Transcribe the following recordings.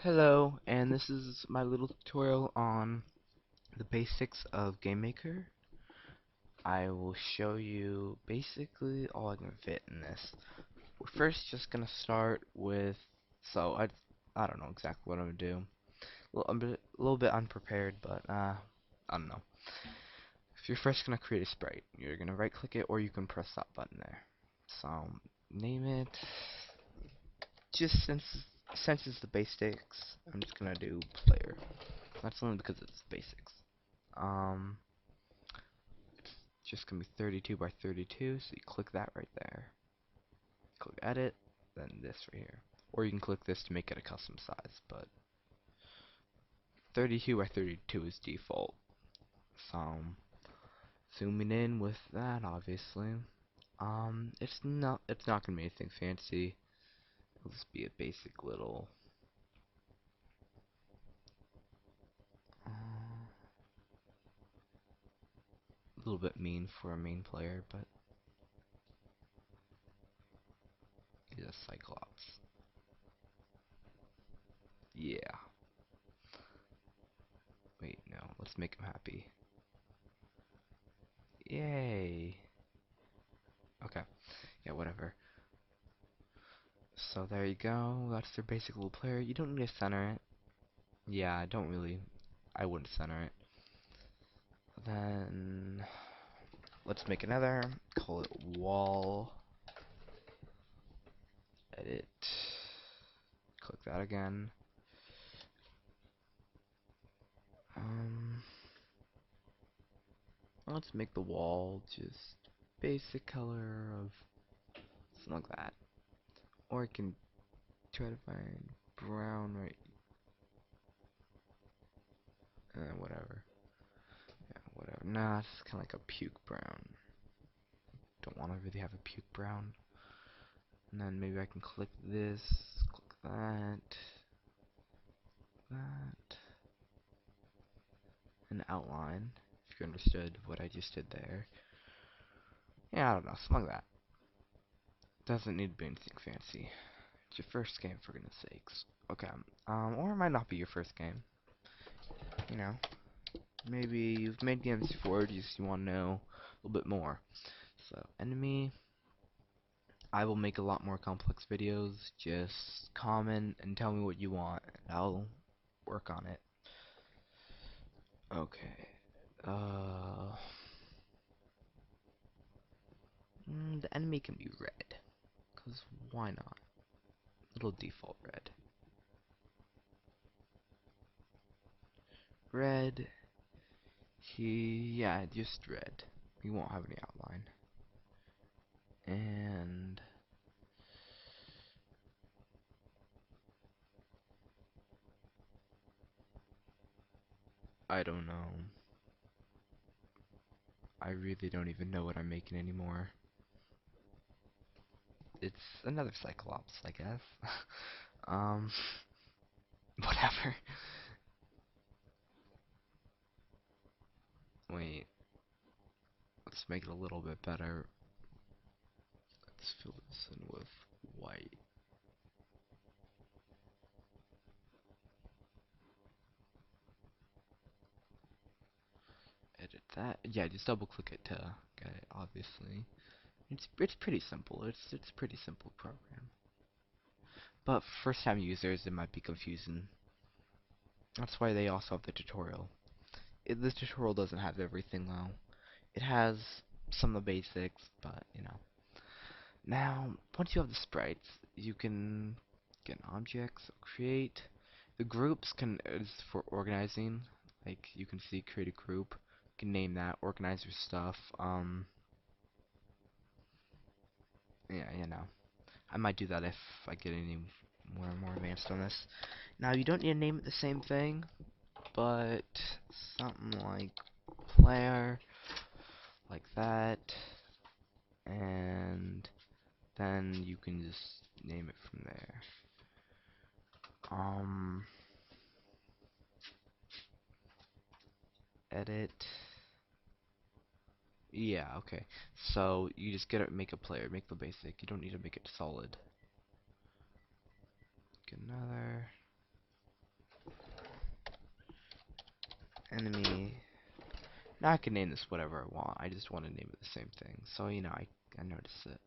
Hello, and this is my little tutorial on the basics of GameMaker. I will show you basically all I can fit in this. We're first just gonna start with, I don't know exactly what I'm gonna do. I'm a little bit unprepared, but I don't know. If you're first gonna create a sprite, you're gonna right click it, or you can press that button there. So name it. Just since it's the basics, I'm just gonna do player. That's only because it's basics. Um, it's just gonna be 32 by 32, so you click that right there. Click edit, then this right here. Or you can click this to make it a custom size, but 32 by 32 is default. So, zooming in with that, obviously. It's not gonna be anything fancy. It'll just be a basic little, little bit mean for a main player, but he's a Cyclops. Yeah. Wait, no, let's make him happy. Yay. Okay, yeah, whatever. So there you go, that's their basic little player. You don't need to center it. Yeah, I wouldn't center it. Then, let's make another, call it wall, edit, click that again. Um, let's make the wall just basic color of something like that. Or I can try to find brown right, whatever. Yeah, whatever. Nah, it's kind of like a puke brown. Don't want to really have a puke brown. And then maybe I can click this, click that, and outline, if you understood what I just did there. Yeah, I don't know, something like that. Doesn't need to be anything fancy. It's your first game, for goodness sakes. Okay, or it might not be your first game. You know, maybe you've made games before, you want to know a little bit more. So, enemy, I will make a lot more complex videos. Just comment and tell me what you want, and I'll work on it. Okay. The enemy can be red, cause why not? Little default red. Red. Yeah, just red. He won't have any outline. And I don't know. I really don't even know what I'm making anymore. It's another Cyclops, I guess. um, whatever. Wait, let's make it a little bit better. Let's fill this in with white. Edit that. Yeah, just double click it to get it, obviously. It's pretty simple. It's a pretty simple program. But for first time users it might be confusing. That's why they also have the tutorial. This tutorial doesn't have everything though. It has some of the basics, but you know. Now, once you have the sprites, you can get an object, so create. The groups is for organizing. Like you can see, create a group. You can name that, organize your stuff. Yeah, you know. I might do that if I get any more and more advanced on this. Now, you don't need to name it the same thing, but something like player, like that, and then you can just name it from there. Edit. Yeah, okay. So you just make a player, make the basic. You don't need to make it solid. Get another. enemy. Now I can name this whatever I want. I just want to name it the same thing. So, you know, I notice it.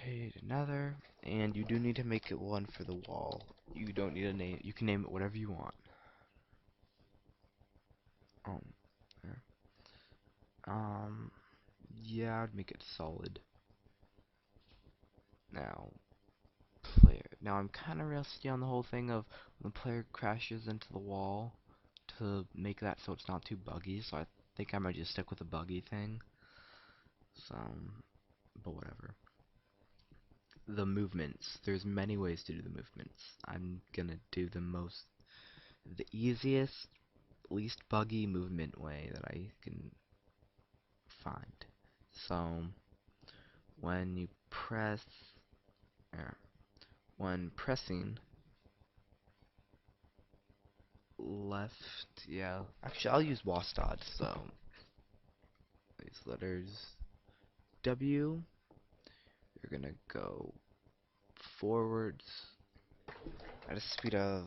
Hate another. And you do need to make it one for the wall. You don't need a name. You can name it whatever you want. Um, there. Um, yeah, I'd make it solid. Now, player. Now I'm kind of rusty on the whole thing of when the player crashes into the wall to make that so it's not too buggy. So I think I might just stick with the buggy thing. So, but whatever. The movements. There's many ways to do the movements. I'm gonna do the easiest, least buggy movement way that I can find. So, when you press, er, when pressing left, yeah. Actually, I'll use Wastad. So, these letters W, you're gonna go forwards at a speed of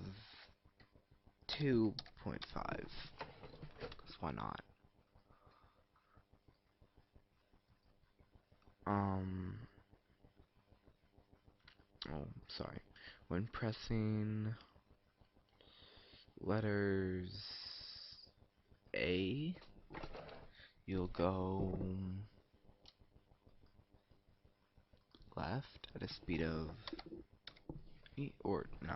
2.5. Cause why not? Um, oh, sorry. When pressing letters A, you'll go left at a speed of or no,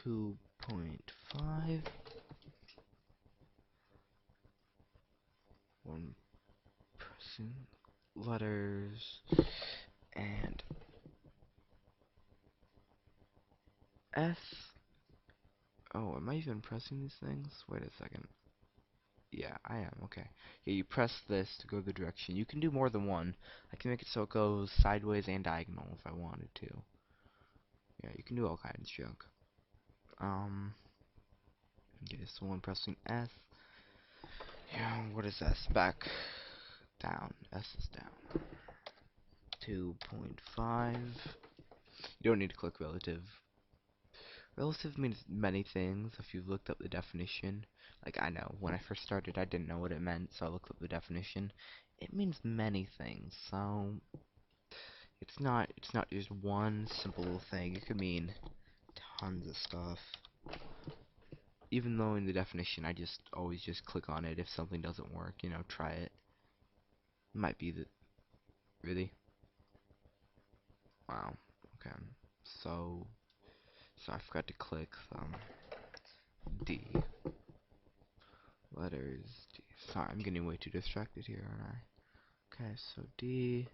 2.5. When pressing letters and S. Oh, am I even pressing these things? Wait a second. Yeah, I am. Okay. Yeah, you press this to go the direction. You can do more than one. I can make it so it goes sideways and diagonal if I wanted to. Yeah, you can do all kinds of junk. Okay, so when pressing S. Yeah, what is S? Back. Down. S is down. 2.5. You don't need to click relative. Relative means many things if you've looked up the definition. Like, I know, when I first started I didn't know what it meant, so I looked up the definition. It means many things, so it's not just one simple little thing. It could mean tons of stuff. Even though in the definition I just always just click on it if something doesn't work, you know, try it. Might be the really? Wow. Okay. So I forgot to click D. Letters D. Sorry, I'm getting way too distracted here, aren't I? Okay, so D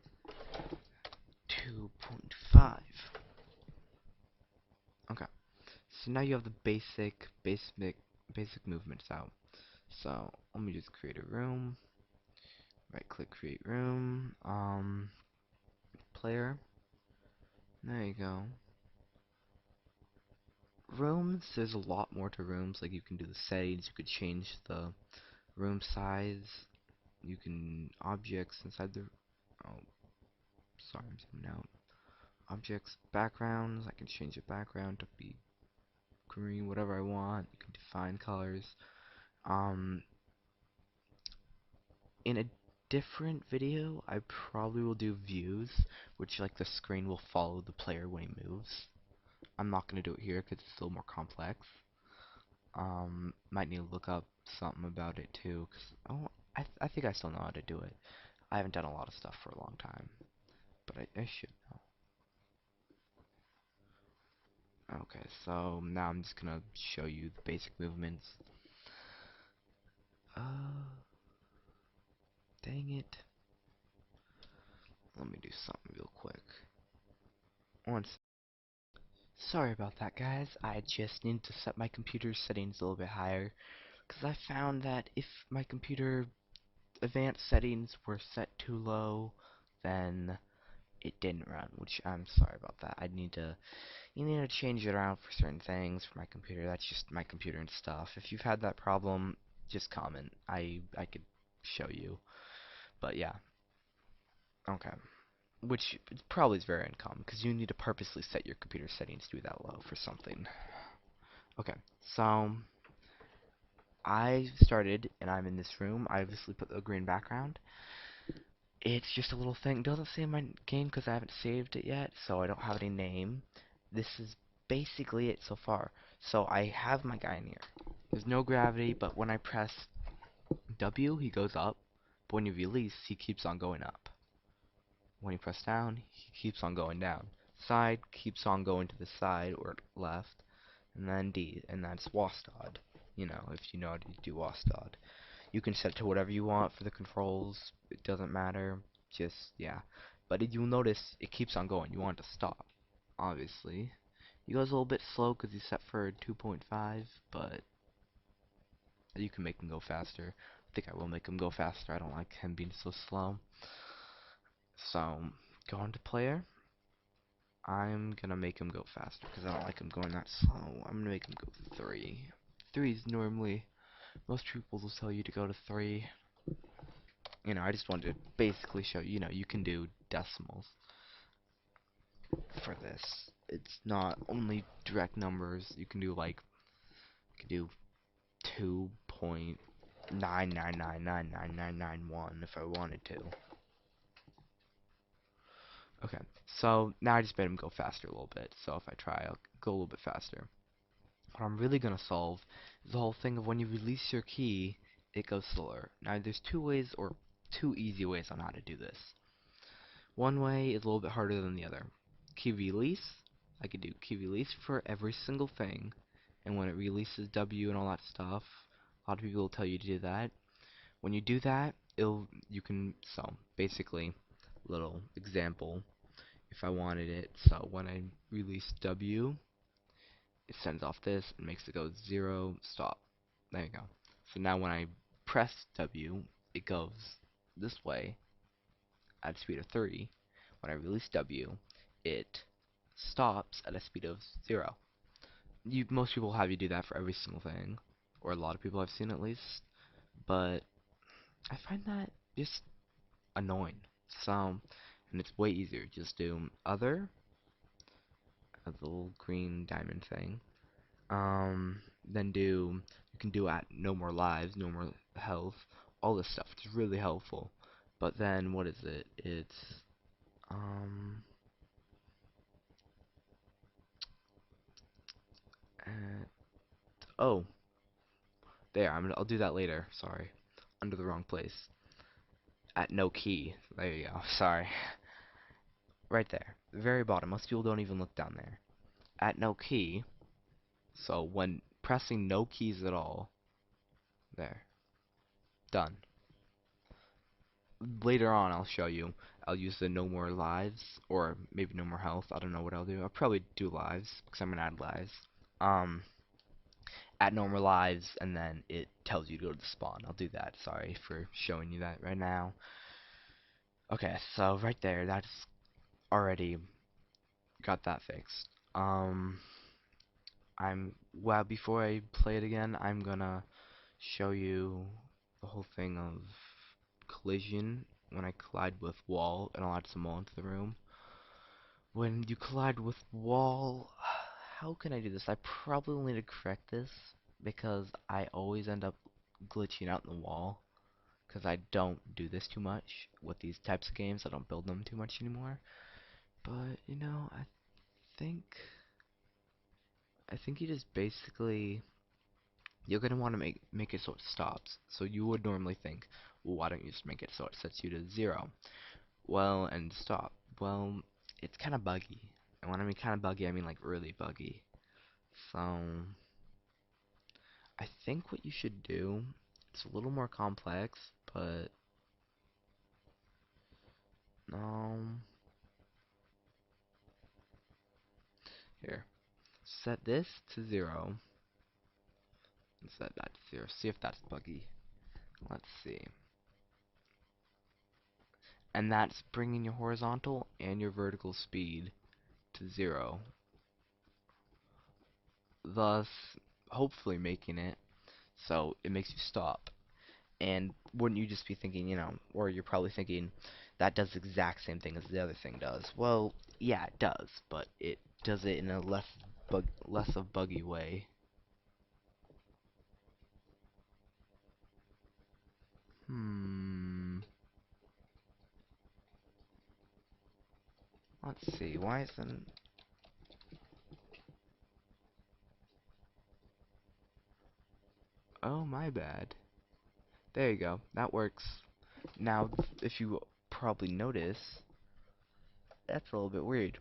2.5. Okay. So now you have the basic movements out. So let me just create a room. Right click create room. Player. There you go. Rooms, there's a lot more to rooms. Like you can do the settings, you could change the room size, you can objects inside the oh sorry, I'm zooming out. Objects, backgrounds, I can change the background to be green, whatever I want. You can define colors. Um in a different video, I probably will do views, which like the screen will follow the player when he moves. I'm not gonna do it here because it's still more complex. Might need to look up something about it too, cause I think I still know how to do it. I haven't done a lot of stuff for a long time, but I should know. Okay, so now I'm just gonna show you the basic movements. Dang it. Let me do something real quick. Once. Sorry about that, guys. I just need to set my computer settings a little bit higher, because I found that if my computer advanced settings were set too low, then it didn't run, which I'm sorry about that. You need to change it around for certain things for my computer. That's just my computer and stuff. If you've had that problem, just comment. I could show you. But yeah, okay. Which probably is very uncommon because you need to purposely set your computer settings to be that low for something. Okay, so I started, and I'm in this room. I obviously put the green background. It's just a little thing. It doesn't say my game because I haven't saved it yet, so I don't have any name. This is basically it so far. So I have my guy in here. There's no gravity, but when I press W, he goes up. But when you release, he keeps on going up. When you press down, he keeps on going down. Side keeps on going to the side or left, and then D, and that's Wastad. You know, if you know how to do Wastad. You can set it to whatever you want for the controls. It doesn't matter. Just, yeah. But you'll notice it keeps on going. You want it to stop, obviously. He goes a little bit slow because he's set for 2.5, but you can make him go faster. I think I will make him go faster. I don't like him being so slow. So, go on to player. I'm gonna make him go faster because I don't like him going that slow. I'm gonna make him go 3. 3 is normally, most people will tell you to go to 3. You know, I just wanted to basically show you, you know, you can do decimals for this. It's not only direct numbers. You can do like, you can do 2.999999991 if I wanted to. Okay, so now I just made him go faster a little bit. So if I try, I'll go a little bit faster. What I'm really gonna solve is the whole thing of when you release your key, it goes slower. Now there's two ways, or two easy ways on how to do this. One way is a little bit harder than the other. Key release, I could do key release for every single thing, and when it releases W and all that stuff, a lot of people will tell you to do that. When you do that, you can, so basically, little example, if I wanted it, so when I release W, it sends off this and makes it go 0, stop. There you go. So now when I press W, it goes this way at a speed of 3. When I release W, it stops at a speed of 0. Most people have you do that for every single thing, or a lot of people I've seen at least, but I find that just annoying. So, and it's way easier. Just do other, a little green diamond thing. Then you can do at no more lives, no more health, all this stuff. It's really helpful. But then, what is it? It's, um, at, oh, there, I'll do that later, sorry. Under the wrong place. At no key. There you go, sorry. Right there. The very bottom. Most people don't even look down there. At no key, so when pressing no keys at all, there. Done. Later on I'll show you. I'll use the no more lives, or maybe no more health. I don't know what I'll do. I'll probably do lives, because I'm gonna add lives. Um, at no more lives, and then it tells you to go to the spawn. I'll do that. Sorry for showing you that right now. Okay, so right there, that's already got that fixed. Well, before I play it again, I'm gonna show you the whole thing of collision when I collide with wall, and I'll add some more into the room. When you collide with wall, how can I do this? I probably will need to correct this because I always end up glitching out in the wall because I don't do this too much with these types of games. I don't build them too much anymore. But, you know, think I think you just basically you're gonna want to make it so it stops. So you would normally think, well, why don't you just make it so it sets you to 0? Well, and stop. Well, it's kind of buggy. And when I mean kind of buggy, I mean like really buggy. So, I think what you should do, it's a little more complex, but, um, here. Set this to 0, and set that to 0. See if that's buggy. Let's see. And that's bringing your horizontal and your vertical speed to 0. Thus, hopefully making it so it makes you stop. And wouldn't you just be thinking, you know, or you're probably thinking, that does the exact same thing as the other thing does. Well, yeah, it does, but it does it in a less of buggy way. Hmm. Let's see. Why isn't... Oh, my bad. There you go. That works. Now, if you probably notice, that's a little bit weird.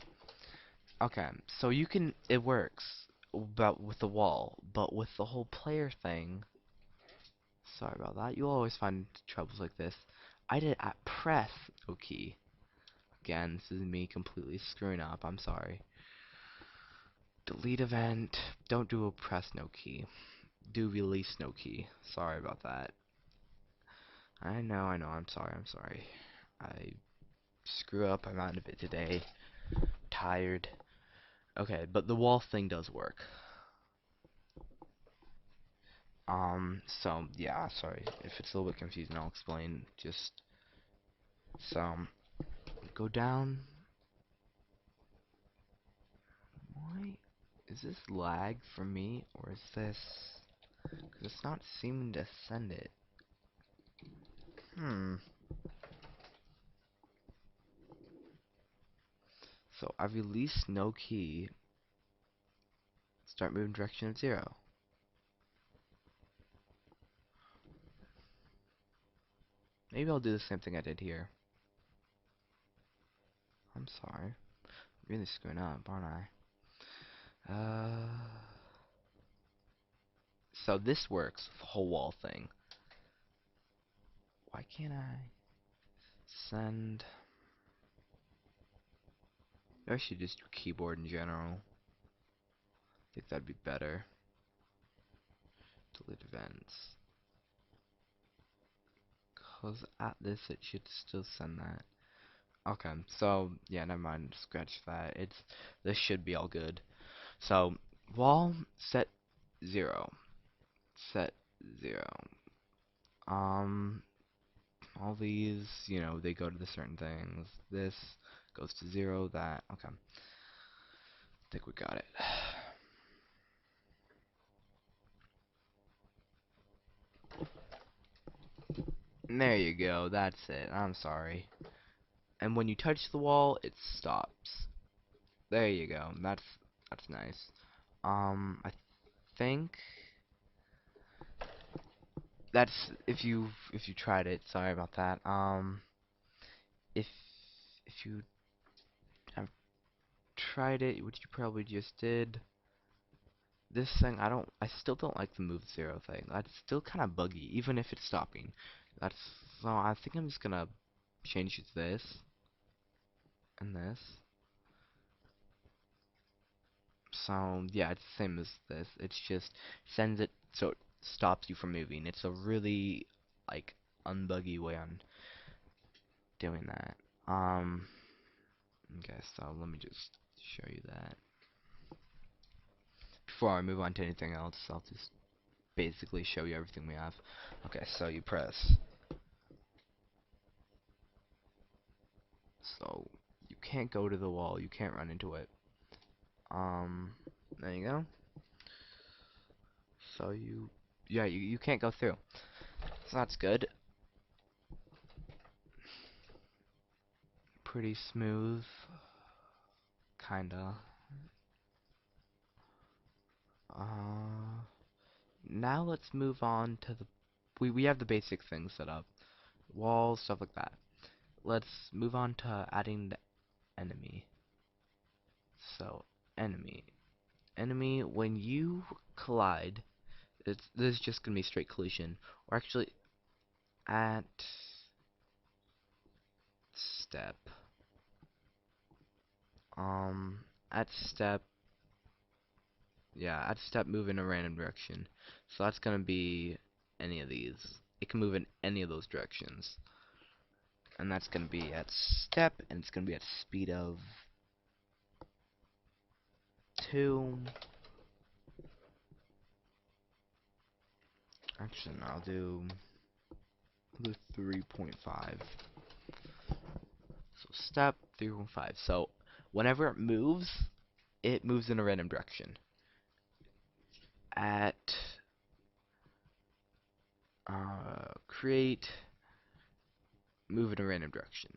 Okay, so you can... It works, but with the wall, but with the whole player thing... Sorry about that. You'll always find troubles like this. I did it at press no key. Again, this is me completely screwing up. I'm sorry. Delete event. Don't do a press no key. Do release no key. Sorry about that. I know. I'm sorry. I screw up. I'm out of it today. Tired. Okay, but the wall thing does work. So, yeah, sorry. If it's a little bit confusing, I'll explain. Just, so, go down. Why? Is this lag for me, or is this... Because it's not seeming to send it. So, I release no key. Start moving direction of 0. Maybe I'll do the same thing I did here. I'm sorry. I'm really screwing up, aren't I? So this works, the whole wall thing. Why can't I send... I should just do keyboard in general. I think that'd be better. Delete events. Cause at this it should still send that. Okay, so yeah, never mind. Scratch that. This should be all good. So wall set 0. Set 0. Um, all these, they go to the certain things. This goes to 0. That okay. I think we got it. And there you go. That's it. I'm sorry. And when you touch the wall, it stops. There you go. That's nice. I think that's if you tried it. Sorry about that. If you have tried it, which you probably just did, this thing I still don't like the move 0 thing. That's still kind of buggy, even if it's stopping. That's so I think I'm just gonna change it to this and this. So yeah, it's the same as this. It's just sends it so it stops you from moving. It's a really like unbuggy way on doing that. Okay, so let me just show you that. Before I move on to anything else, I'll just basically show you everything we have. Okay, so you press. So you can't go to the wall, you can't run into it. There you go. So yeah, you can't go through. So that's good. Pretty smooth, kinda. Uh, Now let's move on to the... We have the basic things set up. Walls, stuff like that. Let's move on to adding the enemy. So, enemy. Enemy, when you collide, this is just going to be straight collision. Or actually, at step. At step, yeah, at step move in a random direction. So that's going to be any of these. It can move in any of those directions. And that's going to be at step, and it's going to be at speed of 2. Actually, no, I'll do 3.5. So step 3.5. So whenever it moves in a random direction. At create, move in a random direction.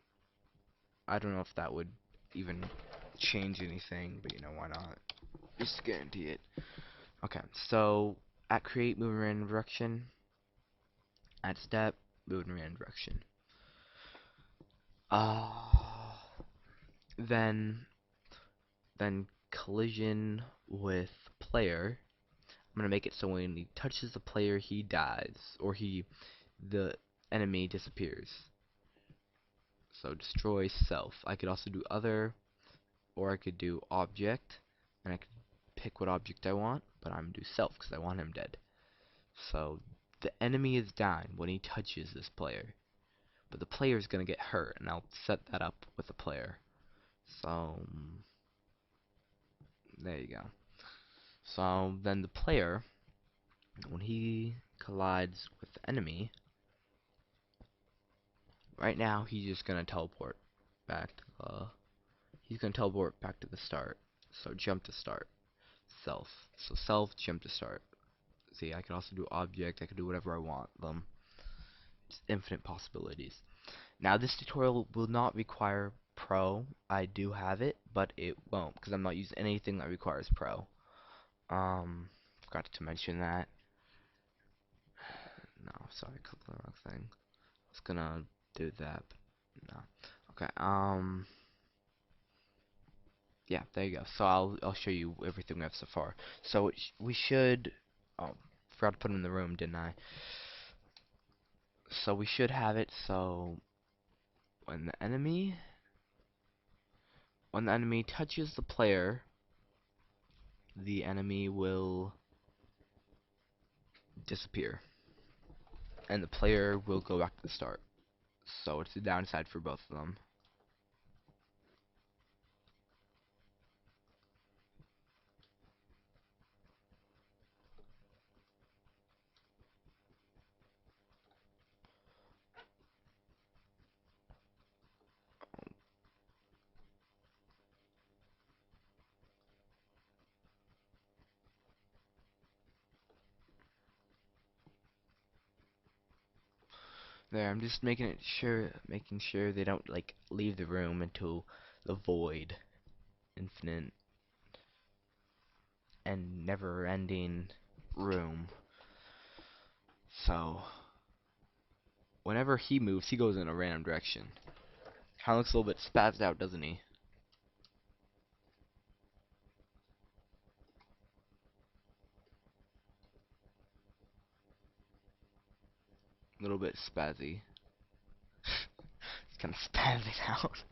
I don't know if that would even change anything, but you know, why not? Just to guarantee it. Okay, so at create, move in a random direction. At step, move in a random direction. Uh, then collision with player. I'm gonna make it so when he touches the player, he dies, or the enemy disappears. So destroy self. I could also do other, or I could do object, and I could pick what object I want, but I'm gonna do self because I want him dead. So the enemy is dying when he touches this player, but the player is gonna get hurt, and I'll set that up with the player. So there you go. So then the player, when he collides with the enemy, right now he's just gonna teleport back to the start. So jump to start. Self. So self, jump to start. See, I can also do object, I can do whatever I want them. It's infinite possibilities. Now this tutorial will not require pro. I do have it, but it won't because I'm not using anything that requires pro. Forgot to mention that. No, sorry, I clicked the wrong thing. I was gonna do that, but no. Okay, yeah, there you go. So I'll show you everything we have so far. So we should, oh, forgot to put it in the room, didn't I? So we should have it so when the enemy touches the player, the enemy will disappear and the player will go back to the start. So it's the downside for both of them. There, I'm just making sure they don't like leave the room into the void, infinite and never-ending room. So whenever he moves, he goes in a random direction. Kind of looks a little bit spazzed out, doesn't he? A little bit spazzy. It's kind of spazzing out.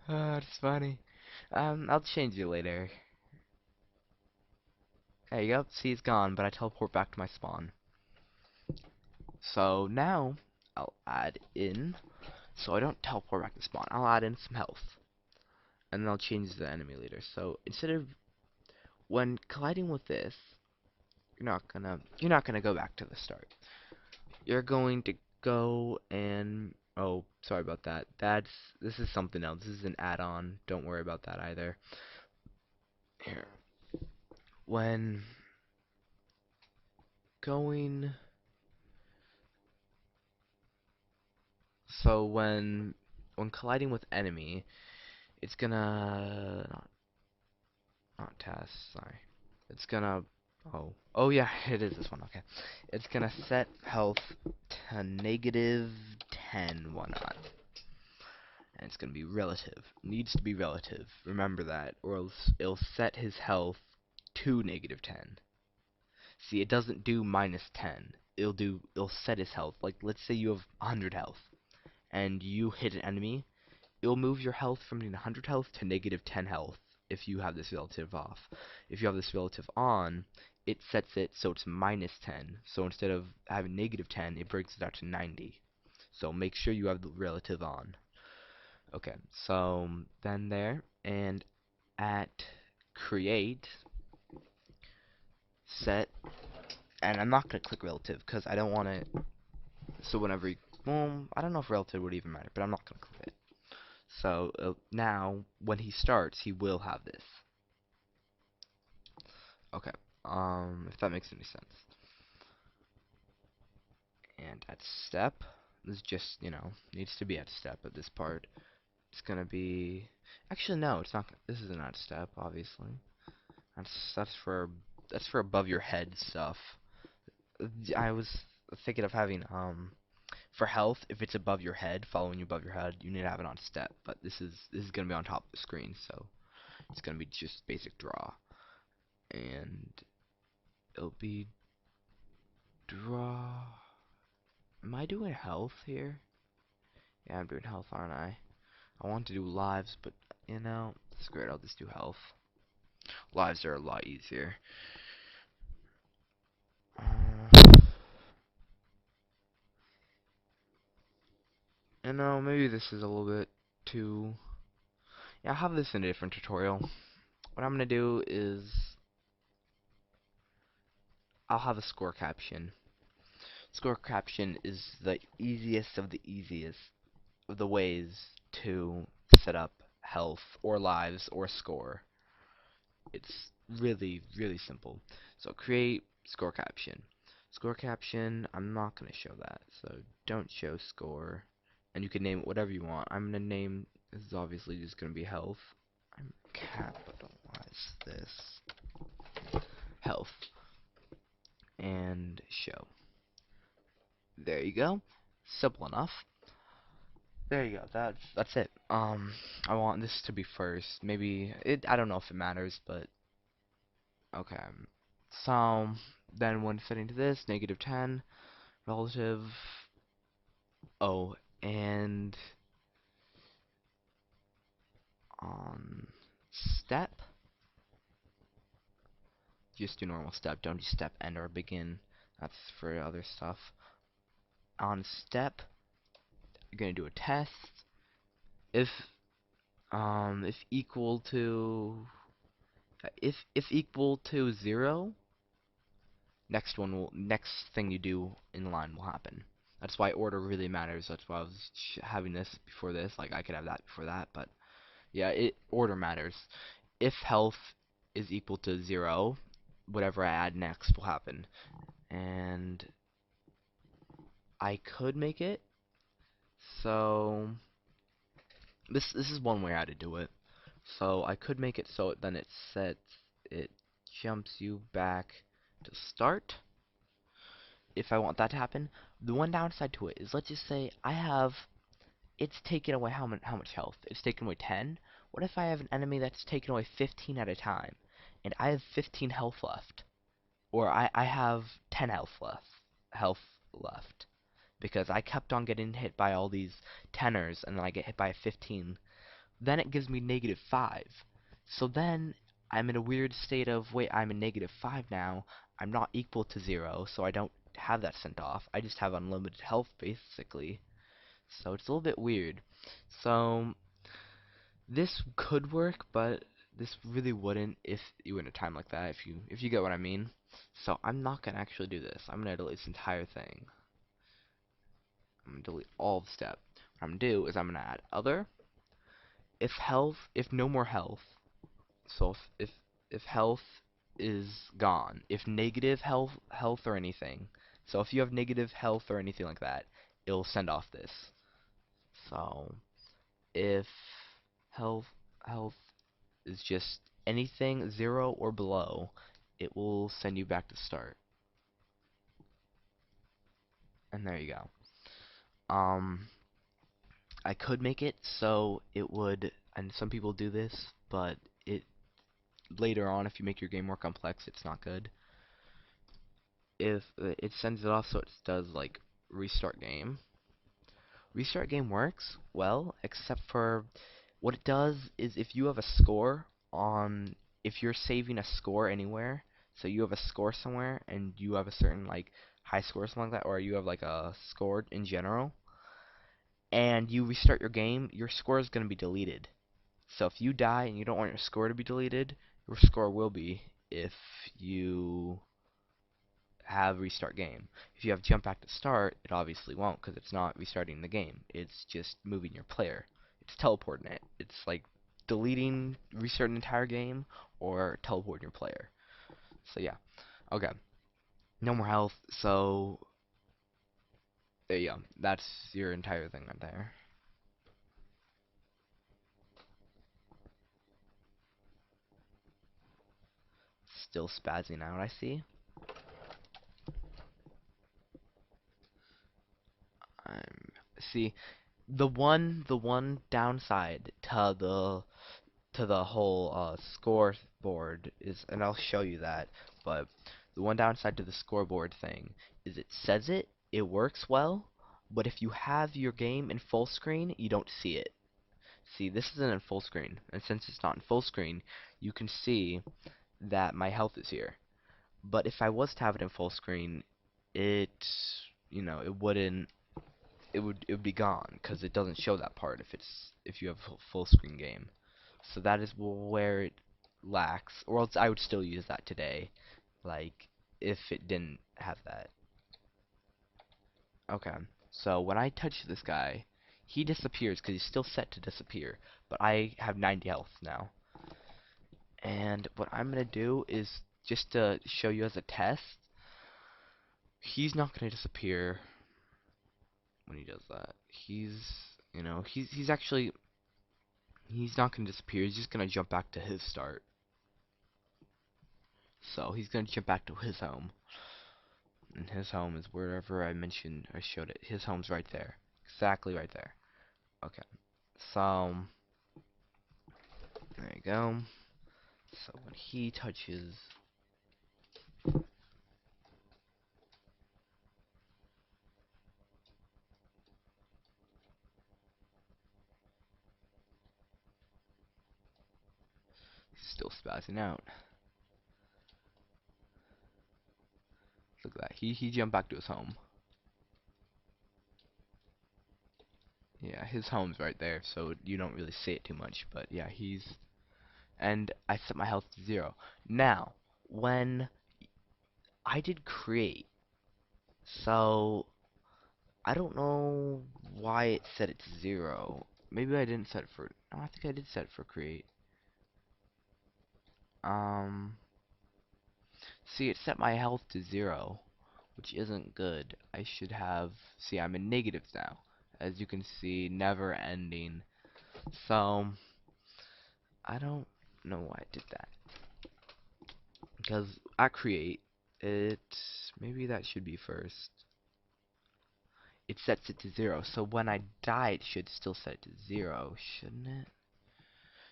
Oh, it's funny. I'll change it later. There you go. See, it's gone, but I teleport back to my spawn. So now I'll add in. So I don't teleport back to spawn. I'll add in some health, and then I'll change the enemy leader. So instead of when colliding with this, you're not gonna go back to the start. You're going to go and oh, sorry about that. This is something else. This is an add-on. Don't worry about that either. Here, when going, so when colliding with enemy, it's gonna not task. Sorry, it's gonna oh yeah, it is this one. Okay, it's gonna set health to -10 whatnot. And it's going to be relative. Needs to be relative. Remember that, or else it'll set his health to -10. See, it doesn't do -10. It'll set his health. Like, let's say you have 100 health, and you hit an enemy. It'll move your health from 100 health to -10 health if you have this relative off. If you have this relative on, it sets it so it's -10. So instead of having -10, it brings it out to 90. So make sure you have the relative on. Okay, so then there, and at create, set, and I'm not going to click relative because I don't want to, so whenever you, well, I don't know if relative would even matter, but I'm not going to click it. So now, when he starts, he will have this. Okay, if that makes any sense. And at step, This just, needs to be at step at this part. It's gonna be... Actually, no, it's not. This isn't at step, obviously. That's for above your head stuff. I was thinking of having, for health, if it's above your head, following you above your head, you need to have it on step. But this is gonna be on top of the screen, so it's gonna be just basic draw. And it'll be draw. Am I doing health here? Yeah, I'm doing health, aren't I? I want to do lives, but screw it, I'll just do health. Lives are a lot easier. Uh, maybe this is a little bit too... Yeah, I'll have this in a different tutorial. What I'm gonna do is I'll have a score caption. Score caption is the easiest of the easiest of the ways to set up health or lives or score. It's really, really simple. So create score caption. Score caption, I'm not going to show that. So don't show score. And you can name it whatever you want. I'm going to name, this is obviously just going to be health. I'm capitalize this. Health. And show. There you go. Simple enough. There you go. That's it. I want this to be first. Maybe I don't know if it matters, but okay. So then when setting to this, -10 relative. Oh, and on step, just do normal step. Don't do step end or begin. That's for other stuff. On step, you're gonna do a test. If equal to if equal to 0, next thing you do in line will happen. That's why order really matters. That's why I was having this before this. Like I could have that before that, but yeah, order matters. If health is equal to 0, whatever I add next will happen. And I could make it so this is one way how to do it. So I could make it so then it jumps you back to start if I want that to happen. The one downside to it is, let's just say it's taken away how much health? It's taken away 10. What if I have an enemy that's taken away 15 at a time, and I have 15 health left, or I have 10 health left, because I kept on getting hit by all these tenors, and then I get hit by a 15. Then it gives me -5. So then I'm in a weird state of, wait, I'm in -5 now. I'm not equal to 0, so I don't have that sent off. I just have unlimited health, basically. So it's a little bit weird. So this could work, but this really wouldn't if you were in a time like that, if you get what I mean. So I'm not gonna actually do this. I'm gonna delete this entire thing. I'm gonna delete all the step. What I'm gonna do is I'm gonna add other. If no more health, so if health is gone, if negative health or anything, so if you have negative health or anything like that, it'll send off this. So if health health is just anything 0 or below, it will send you back to start. And there you go. I could make it so it would, and some people do this, but it later on, if you make your game more complex, it's not good. If it sends it off so it does like restart game. Restart game works well, except for what it does is if you have a score on, if you're saving a score anywhere, so you have a score somewhere and you have a certain like high score or something like that, or you have like a score in general, and you restart your game, your score is going to be deleted. So if you die and you don't want your score to be deleted, your score will be if you have restart game. If you have jump back to start, it obviously won't because it's not restarting the game. It's just moving your player. It's teleporting it. It's like deleting, restarting the entire game, or teleporting your player. So yeah. Okay. No more health. So There you go. That's your entire thing right there. Still spazzing out, I see. See, the one downside to the whole scoreboard is, and I'll show you that, but the one downside to the scoreboard thing is it works well, but if you have your game in full screen, you don't see it. See, this isn't in full screen, and since it's not in full screen, you can see that my health is here. But if I was to have it in full screen, it, it wouldn't, it would be gone because it doesn't show that part if you have a full screen game. So that is where it lacks, or else I would still use that today, like if it didn't have that. Okay, so when I touch this guy, he disappears because he's still set to disappear, but I have 90 health now. And what I'm gonna do is, just to show you as a test, he's not gonna disappear when he does that. He's actually, he's not gonna disappear. He's just gonna jump back to his start. So he's gonna jump back to his home. And his home is wherever I mentioned or showed it. His home's right there. Exactly right there. Okay. So there you go. So when he touches, he's still spazzing out. Look at that. He jumped back to his home. Yeah, his home's right there, so you don't really see it too much. But yeah, and I set my health to 0. Now, when I did create, so I don't know why it set it to 0. Maybe I didn't set it for. Oh, I think I did set it for create. Um, See, it set my health to 0, which isn't good. I should have. See, I'm in negatives now, as you can see, never ending. So I don't know why I did that. Because at create, it maybe that should be first. It sets it to 0, so when I die, it should still set it to 0, shouldn't it?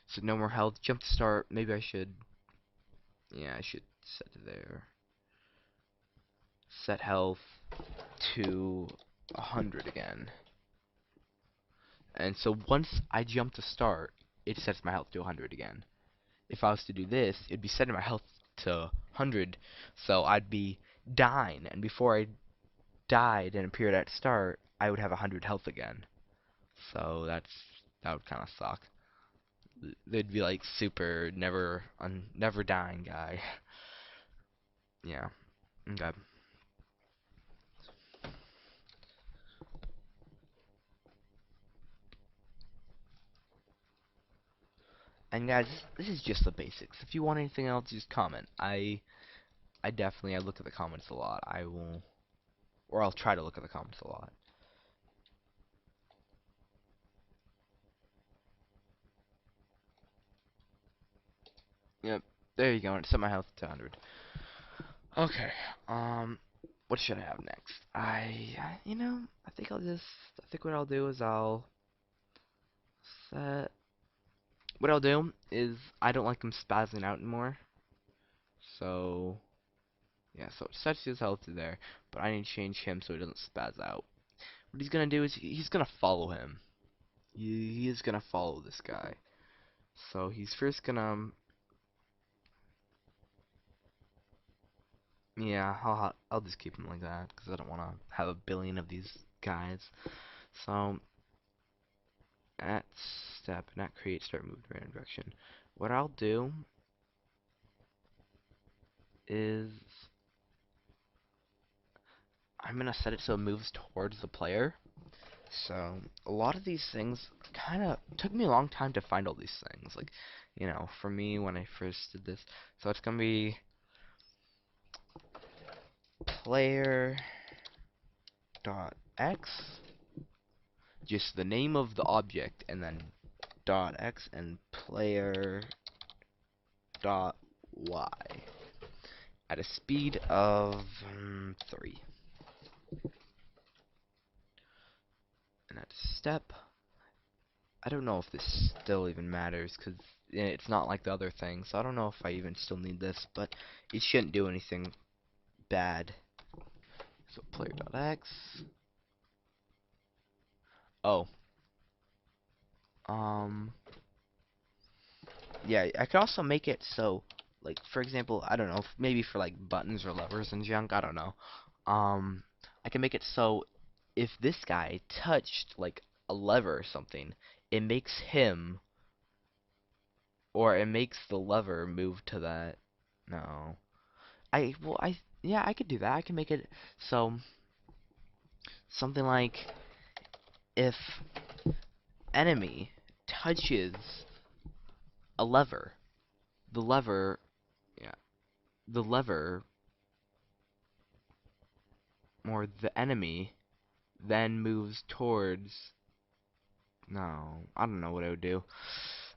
So no more health. Jump to start. Maybe I should. Yeah, I should set it there. Set health to 100 again. And so once I jump to start, it sets my health to 100 again. If I was to do this, it'd be setting my health to 100, so I'd be dying, and before I died and appeared at start, I would have 100 health again. So that would kind of suck. They'd be like super never dying guy. Yeah. Okay. And guys, this is just the basics. If you want anything else, just comment. I look at the comments a lot. I will, or I'll try to look at the comments a lot. Yep. There you go. And set my health to 100. Okay. What should I have next? I think I think what I'll do is set. What I'll do is I don't like him spazzing out anymore. So yeah, so it sets his health to there, but I need to change him so he doesn't spaz out. What he's gonna do is he's gonna follow him. He is gonna follow this guy. So he's first gonna, yeah, I'll just keep him like that because I don't want to have a billion of these guys. So at step, not create, start moving random direction. What I'll do is I'm gonna set it so it moves towards the player. So a lot of these things kind of took me a long time to find all these things. Like, for me when I first did this, so it's gonna be player dot x, just the name of the object, and then dot x and player dot y at a speed of 3. And at step, I don't know if this still even matters because it's not like the other thing, so I don't know if I even still need this, but it shouldn't do anything bad. So player.x. Oh. Yeah, I could also make it so, like, for example, I don't know, maybe for like buttons or levers and junk, I don't know. Um, I can make it so if this guy touched like a lever or something, it makes him, or it makes the lever move to that. No. Yeah, I could do that. I can make it so something like if enemy touches a lever, the lever, yeah, the lever or the enemy then moves towards. No, I don't know what I would do.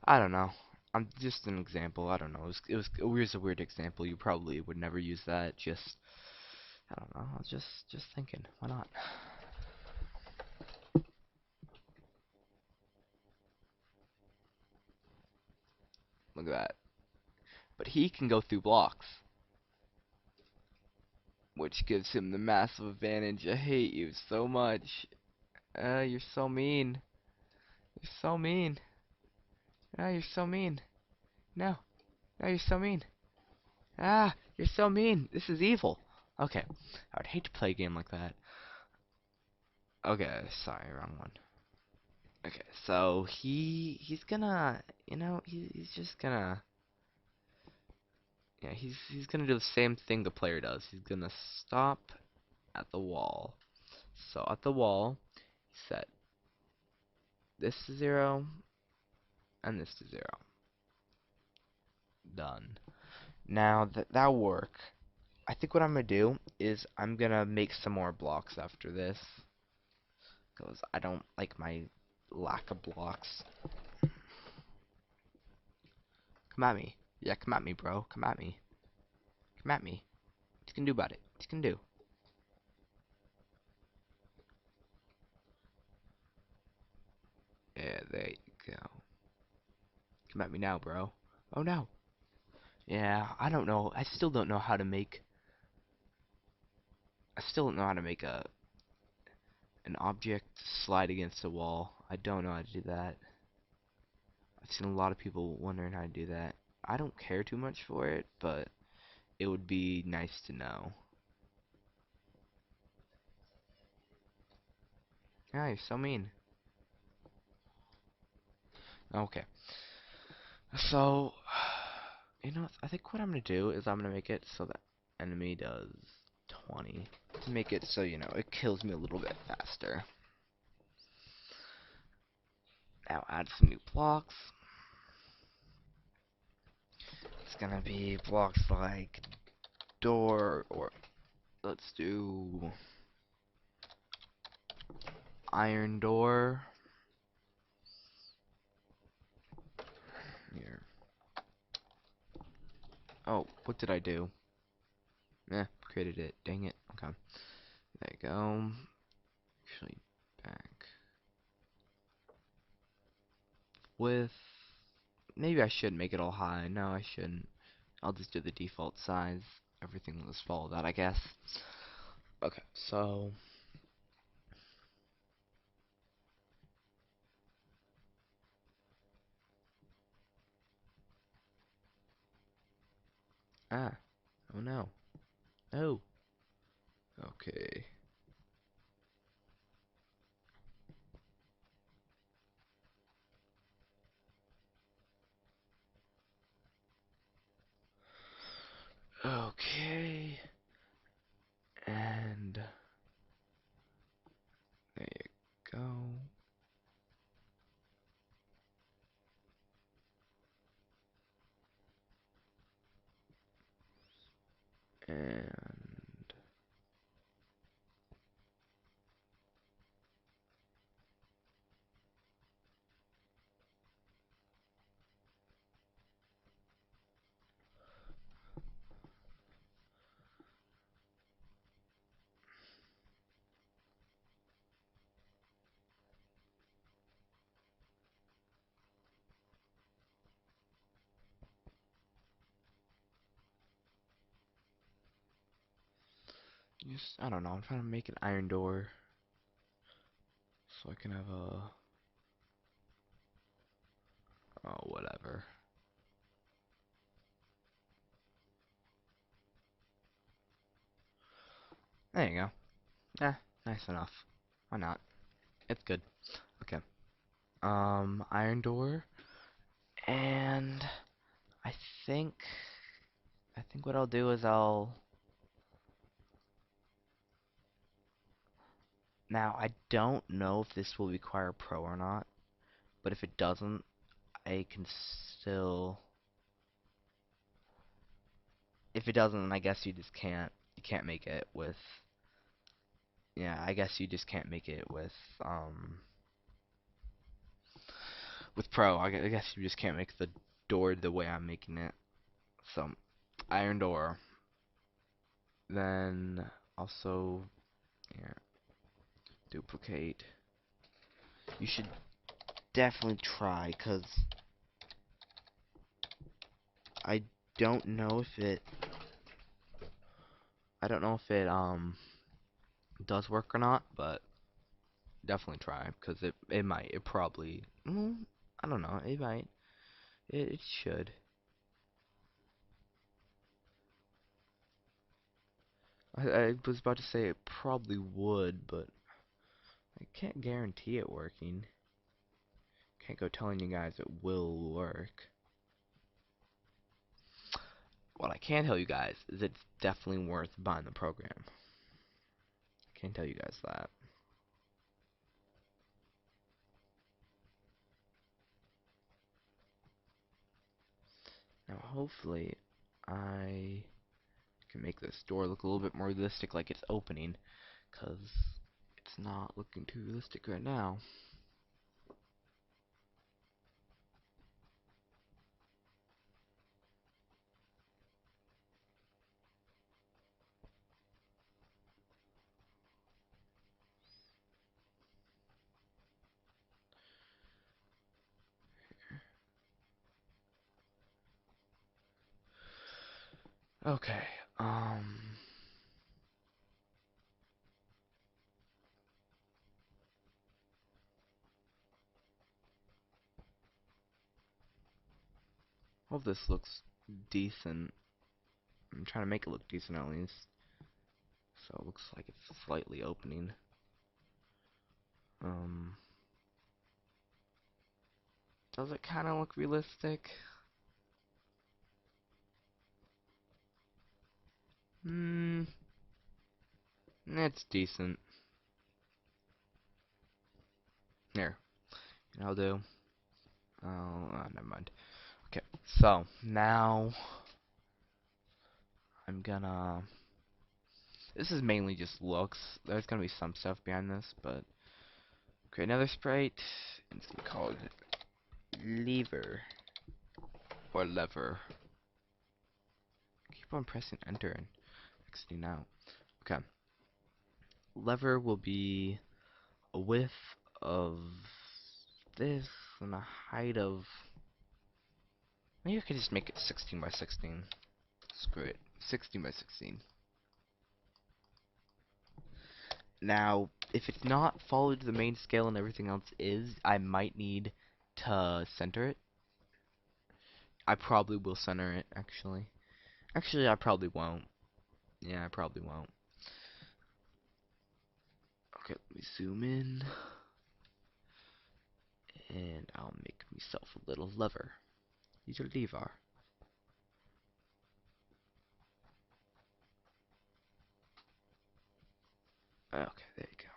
I don't know. I'm just an example. I don't know. It was a weird example. You probably would never use that. Just I don't know. I was just thinking. Why not? Look at that. But he can go through blocks, which gives him the massive advantage. I hate you so much. You're so mean. You're so mean. You're so mean. No, no, you're so mean. You're so mean. This is evil. Okay, I would hate to play a game like that. Okay, sorry, wrong one. Okay, so he's gonna, he's just gonna, yeah, he's gonna do the same thing the player does. He's gonna stop at the wall. So at the wall, set this to 0 and this to 0. Done. Now that'll work. I think what I'm gonna do is I'm gonna make some more blocks after this, because I don't like my lack of blocks. Come at me. Yeah, come at me, bro. Come at me. Come at me. What you can do about it? What you can do? Yeah, there you go. Come at me now, bro. Oh no. Yeah, I don't know. I still don't know how to make. I still don't know how to make an object slide against a wall. I don't know how to do that. I've seen a lot of people wondering how to do that. I don't care too much for it, but it would be nice to know. Yeah, you're so mean. Okay. So, I think what I'm gonna do is I'm gonna make it so that enemy does 20 to make it so it kills me a little bit faster. Now add some new blocks. It's gonna be blocks like door, or let's do iron door. Here. Oh, what did I do? Created it. Dang it. Okay. There you go. Actually, back with. Maybe I should make it all high. No, I shouldn't. I'll just do the default size. Everything will just follow that, I guess. Okay, so. Ah. Oh no. Oh. Okay. Okay. And there you go. And just, I don't know, I'm trying to make an iron door so I can have a, oh, whatever. There you go. Nice enough. Why not? It's good. Okay. Iron door, and I think, I think what I'll do is now I don't know if this will require pro or not, but if it doesn't, I can still, if it doesn't, I guess you can't make it with, yeah, I guess you just can't make it with pro. I guess you just can't make the door the way I'm making it. So, iron door. Then, also, here, duplicate. You should definitely try, because I don't know if it, I don't know if it, does work or not, but definitely try, because it might, it probably, I don't know, it might, it should. I was about to say it probably would, but I can't guarantee it working. Can't go telling you guys it will work. What I can tell you guys is it's definitely worth buying the program. I can tell you guys that. Now hopefully I can make this door look a little bit more realistic, like it's opening, because it's not looking too realistic right now. Okay, hope this looks decent. I'm trying to make it look decent at least. So it looks like it's slightly opening. Um, does it kind of look realistic? Hmm, it's decent. Here, I'll do. Oh, never mind. Okay, so now I'm gonna. This is mainly just looks. There's gonna be some stuff behind this, but create another sprite. And it's gonna be called lever or lever. Keep on pressing enter and exiting out. Okay, lever will be a width of this and a height of. Maybe I could just make it 16 by 16. Screw it, 16 by 16. Now, if it's not followed to the main scale and everything else is, I might need to center it. I probably will center it, actually. Actually, I probably won't. Yeah, I probably won't. Okay, let me zoom in. And I'll make myself a little lever. Use a lever. Okay, there you go.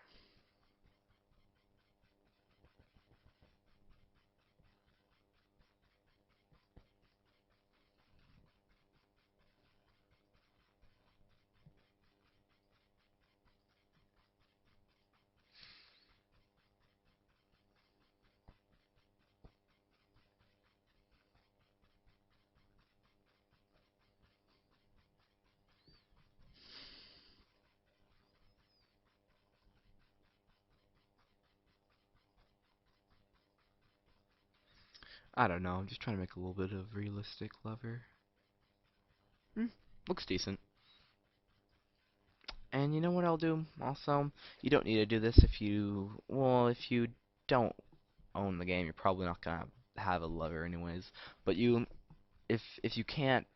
I don't know, I'm just trying to make a little bit of realistic lever. Hmm, looks decent. And you know what I'll do also? You don't need to do this if you, well, if you don't own the game, you're probably not gonna have a lever anyways. But if you can't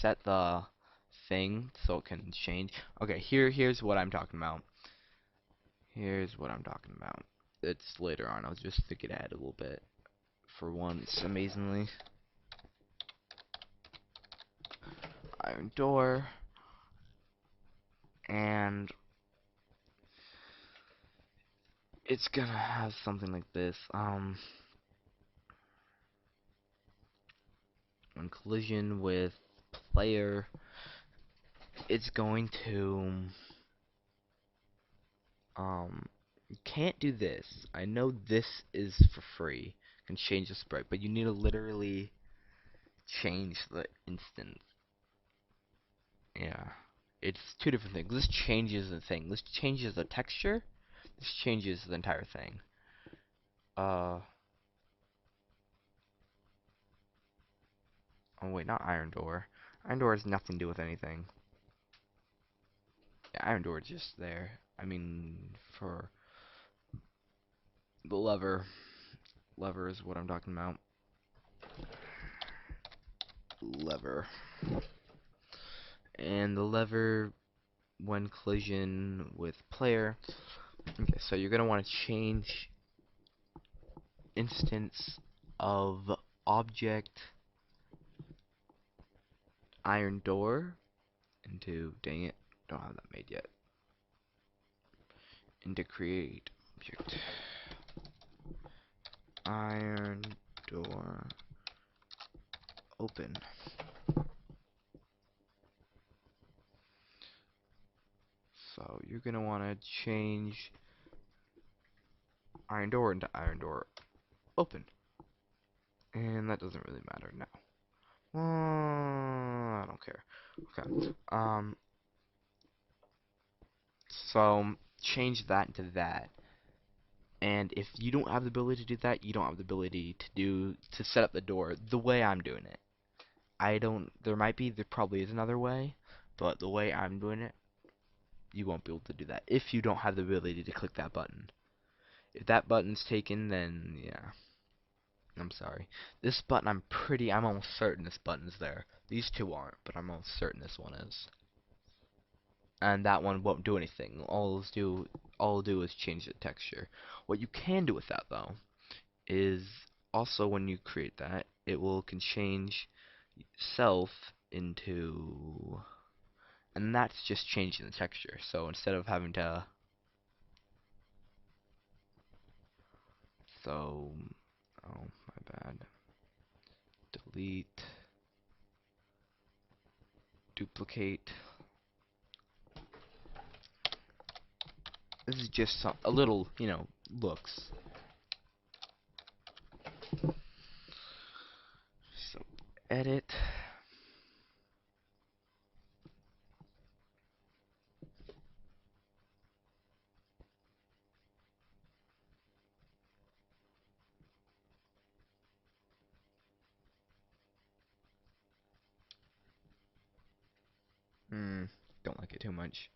set the thing so it can change. Okay, here's what I'm talking about. Here's what I'm talking about. It's later on. I was just thinking ahead a little bit. For once, amazingly. Iron door. And it's gonna have something like this. On collision with player, it's going to you can't do this. I know this is for free. You can change the sprite, but you need to literally change the instance. Yeah. It's two different things. This changes the thing. This changes the texture. This changes the entire thing. Uh oh wait, not iron door. Iron door has nothing to do with anything. Yeah, iron door is just there. I mean, for the lever. Lever is what I'm talking about. Lever. And the lever, when collision with player. Okay, so you're gonna want to change instance of object iron door into, dang it, don't have that made yet, into create object iron door open. So you're gonna want to change iron door into iron door open, and that doesn't really matter now. I don't care. Okay. So change that into that. And if you don't have the ability to do that, you don't have the ability to set up the door the way I'm doing it. There probably is another way, but the way I'm doing it, you won't be able to do that if you don't have the ability to click that button. If that button's taken, then yeah, I'm sorry. This button, I'm almost certain this button's there. These two aren't, but I'm almost certain this one is. And that one won't do anything. All it'll do is change the texture. What you can do with that though is also when you create that, can change self into, and that's just changing the texture. So instead of having to, so, oh my bad, delete, duplicate. This is just a little, looks. So edit. Don't like it too much.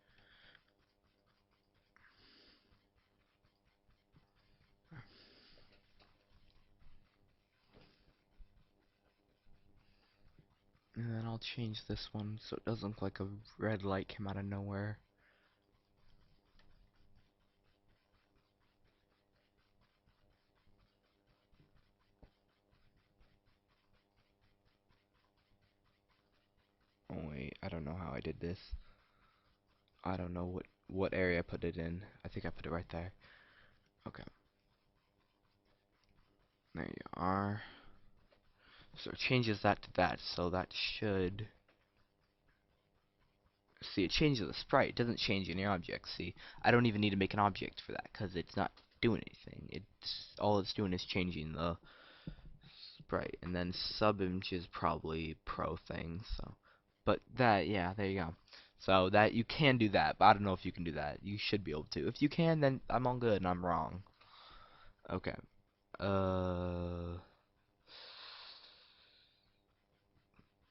And then I'll change this one so it doesn't look like a red light came out of nowhere. Oh wait, I don't know how I did this. I don't know what area I put it in. I think I put it right there. Okay. There you are. So it changes that to that, so that should... See, it changes the sprite. It doesn't change any objects. See, I don't even need to make an object for that, because it's not doing anything. All it's doing is changing the sprite. And then sub image is probably pro thing, so... But that, yeah, there you go. So that, you can do that, but I don't know if you can do that. You should be able to. If you can, then I'm all good and I'm wrong. Okay. Uh...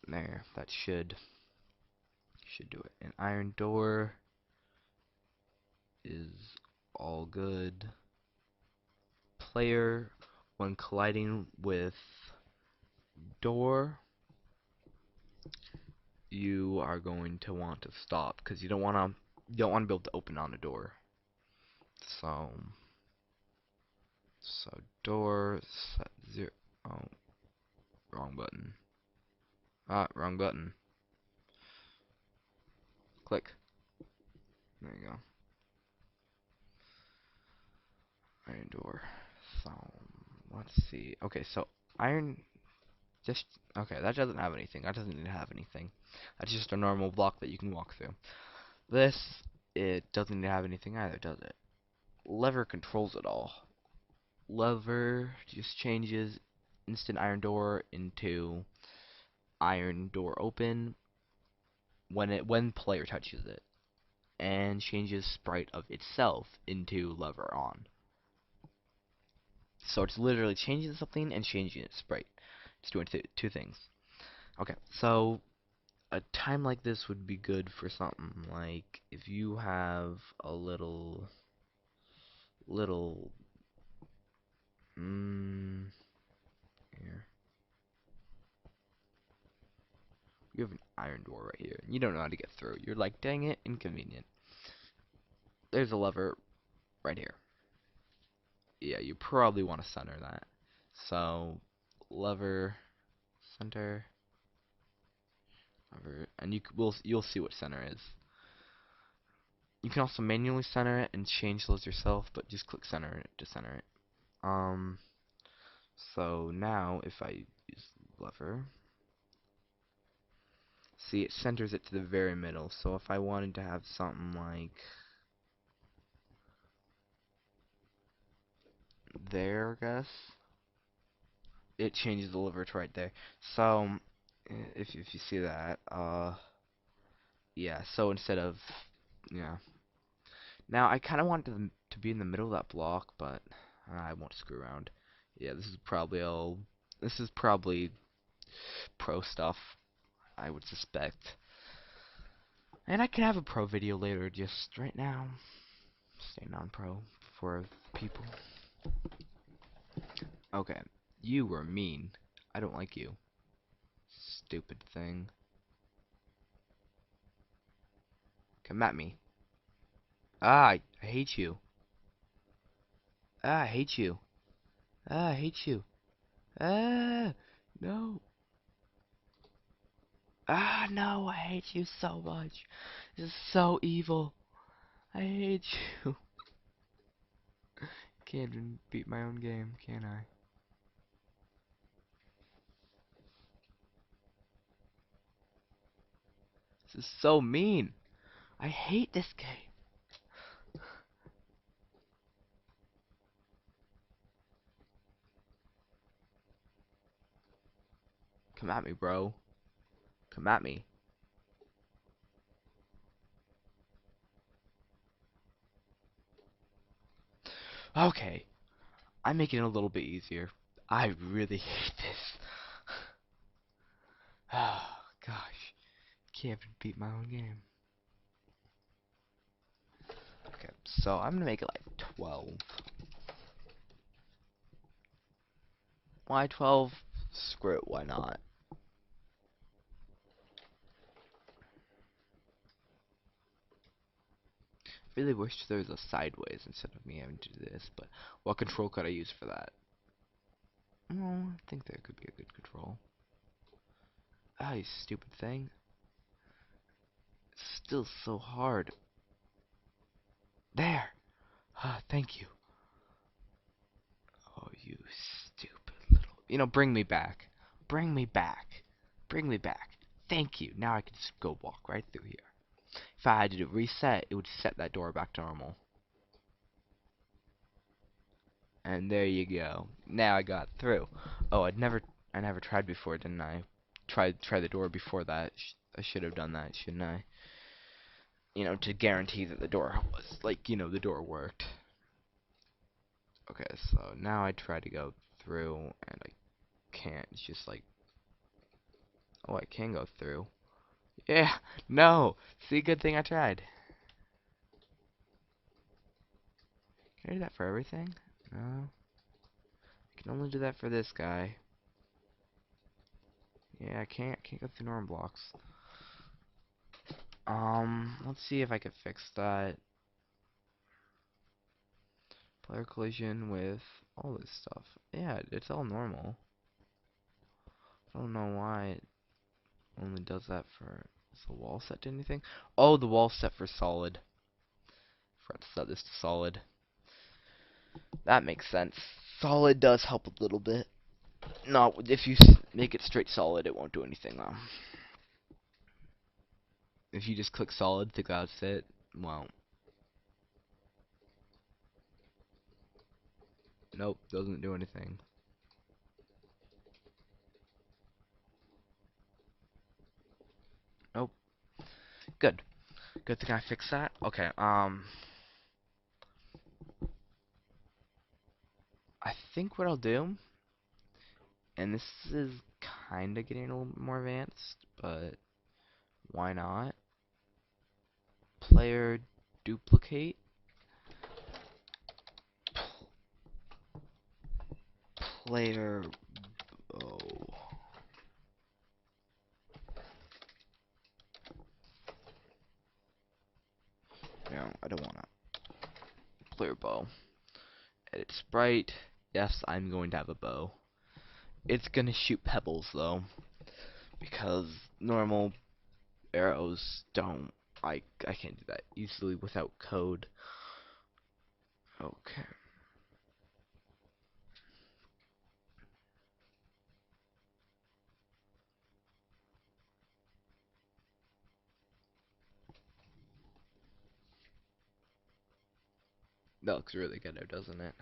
There, that should do it. An iron door. is all good. Player, when colliding with door, you are going to want to stop because you don't want to be able to open on a door. So door set 0. Oh, wrong button. Wrong button. Click. There you go. Iron door. So let's see. Okay, so iron. Just okay. That doesn't have anything. That doesn't need to have anything. That's just a normal block that you can walk through. This, it doesn't need to have anything either, does it? Lever controls it all. Lever just changes instant iron door into iron door open when player touches it, and changes sprite of itself into lever on. So it's literally changing something and changing its sprite. It's doing two things. Okay, so a time like this would be good for something like if you have a little here. You have an iron door right here. You don't know how to get through. You're like, dang it, inconvenient. There's a lever right here. Yeah, you probably want to center that. So, lever, center, lever, and you'll see what center is. You can also manually center it and change those yourself, but just click center it to center it. So now if I use lever, see it centers it to the very middle. So if I wanted to have something like there, I guess, it changes the lever to right there. So if you see that, yeah. So instead of yeah, now I kind of want them to be in the middle of that block, but I won't screw around. Yeah, this is probably all. This is probably pro stuff, I would suspect. And I could have a pro video later. Just right now, stay non-pro for people. Okay, you were mean. I don't like you. Stupid thing. Come at me. I hate you. I hate you. I hate you. No. No, I hate you so much. This is so evil. I hate you. Can't even beat my own game, can I? This is so mean. I hate this game. Come at me, bro. Come at me. Okay, I'm making it a little bit easier. I really hate this. Oh, gosh. Can't even beat my own game. Okay, so I'm gonna make it like 12. Why 12? Screw it, why not? Really wish there was a sideways instead of me having to do this, but what control could I use for that? Oh, I think there could be a good control. You stupid thing. It's still so hard. There! Thank you. Oh, you stupid little... bring me back. Bring me back. Bring me back. Thank you. Now I can just go walk right through here. If I had to do reset, it would set that door back to normal. And there you go. Now I got through. Oh, I never tried before, didn't I? Try the door before that. I should have done that, shouldn't I? To guarantee that the door was like, the door worked. Okay, so now I try to go through and I can't. It's just like, oh, I can go through. Yeah, no. See, good thing I tried. Can I do that for everything? No. I can only do that for this guy. Yeah, I can't go through normal blocks. Let's see if I can fix that. Player collision with all this stuff. Yeah, it's all normal. I don't know why it only does that for... Is the wall set to anything? Oh, the wall set for solid. Forgot to set this to solid. That makes sense. Solid does help a little bit. No, if you make it straight solid, it won't do anything though. If you just click solid to cloud set, well, nope, doesn't do anything. Nope. Good. Good thing I fixed that. Okay, I think what I'll do, and this is kinda getting a little more advanced, but why not? Player duplicate. Player bow. No, I don't wanna. Player bow. Edit sprite. Yes, I'm going to have a bow. It's gonna shoot pebbles though, because normal arrows don't. I can't do that easily without code. Okay. That looks really good, doesn't it?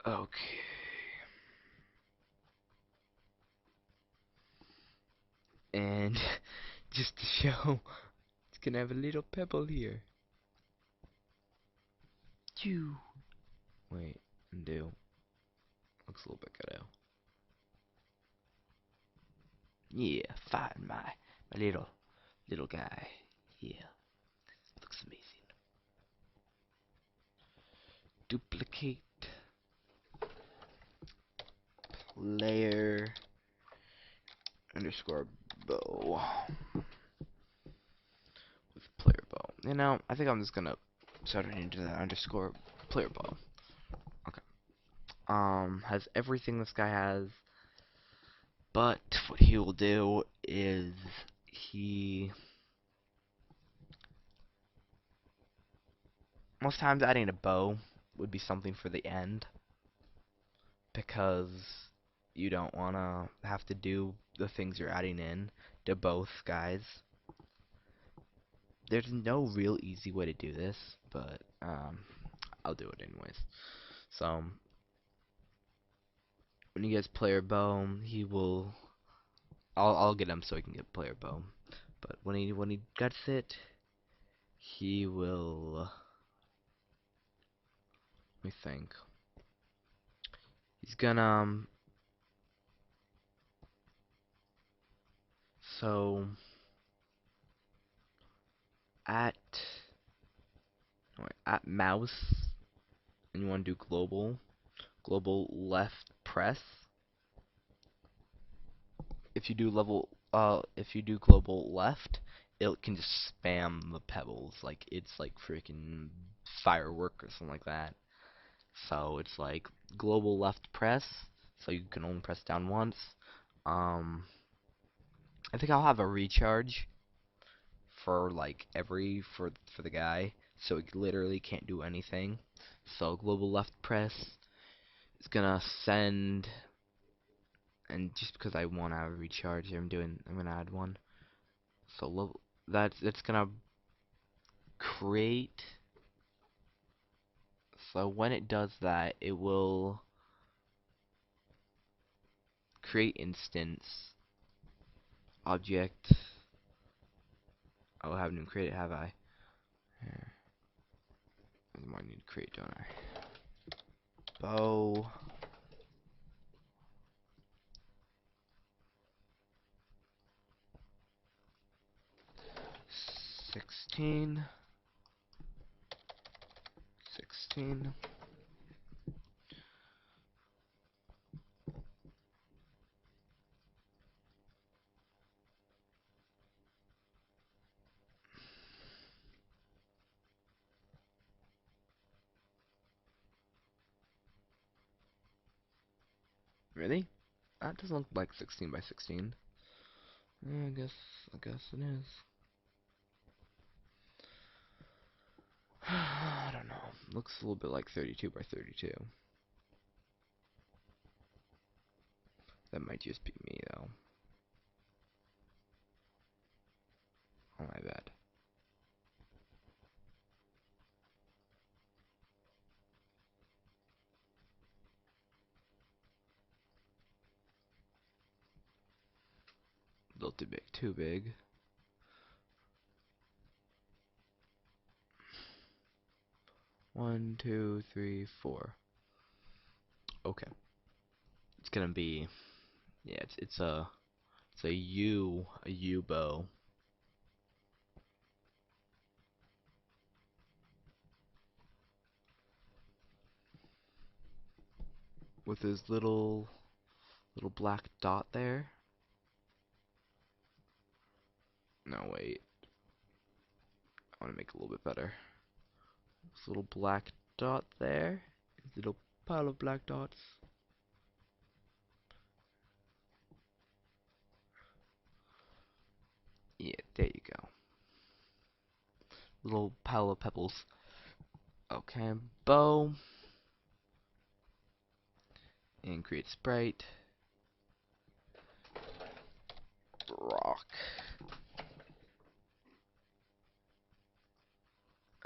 Okay. And just to show, it's gonna have a little pebble here. Choo. Wait, undo. Looks a little bit ghetto. Yeah, find my little guy. Yeah, looks amazing. Duplicate layer underscore bow with player bow. You know, I think I'm just gonna start it into that underscore player bow. Okay. Has everything this guy has, but what he will do is he most times adding a bow would be something for the end, because you don't want to have to do the things you're adding in to both guys. There's no real easy way to do this, but I'll do it anyways. So when you guys player bow, he will. I'll get him so he can get player bow. But when he gets it, he will. Let me think. He's gonna. So at at mouse, and you want to do global left press. If you do global left, it can just spam the pebbles like it's like freaking firework or something like that. So it's like global left press, so you can only press down once. Um, I think I'll have a recharge for like for the guy, so he literally can't do anything. So global left press is gonna send, and just because I want to have a recharge, I'm gonna add one. So it's gonna create. So when it does that, it will create instance object. Oh, I haven't even created, have I? Here. I might need to create, don't I? Bow 16, 16. Really? That doesn't look like 16 by 16. I guess it is. I don't know. Looks a little bit like 32 by 32. That might just be me though. Oh my bad. A little too big. Too big. One, two, three, four. Okay. It's gonna be, yeah. It's a U bow with his little black dot there. No wait. I want to make it a little bit better. This little black dot there. His little pile of black dots. Yeah, there you go. Little pile of pebbles. Okay, bow. And create sprite. Rock.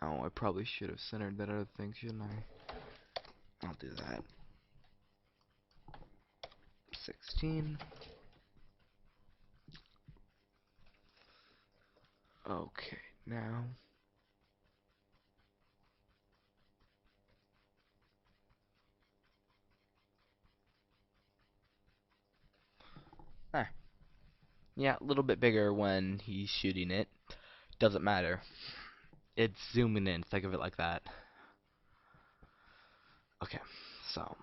Oh, I probably should have centered that other thing, shouldn't I? I'll do that. 16. Okay, now. Ah, yeah, a little bit bigger when he's shooting it. Doesn't matter. It's zooming in, think of it like that. Okay, so.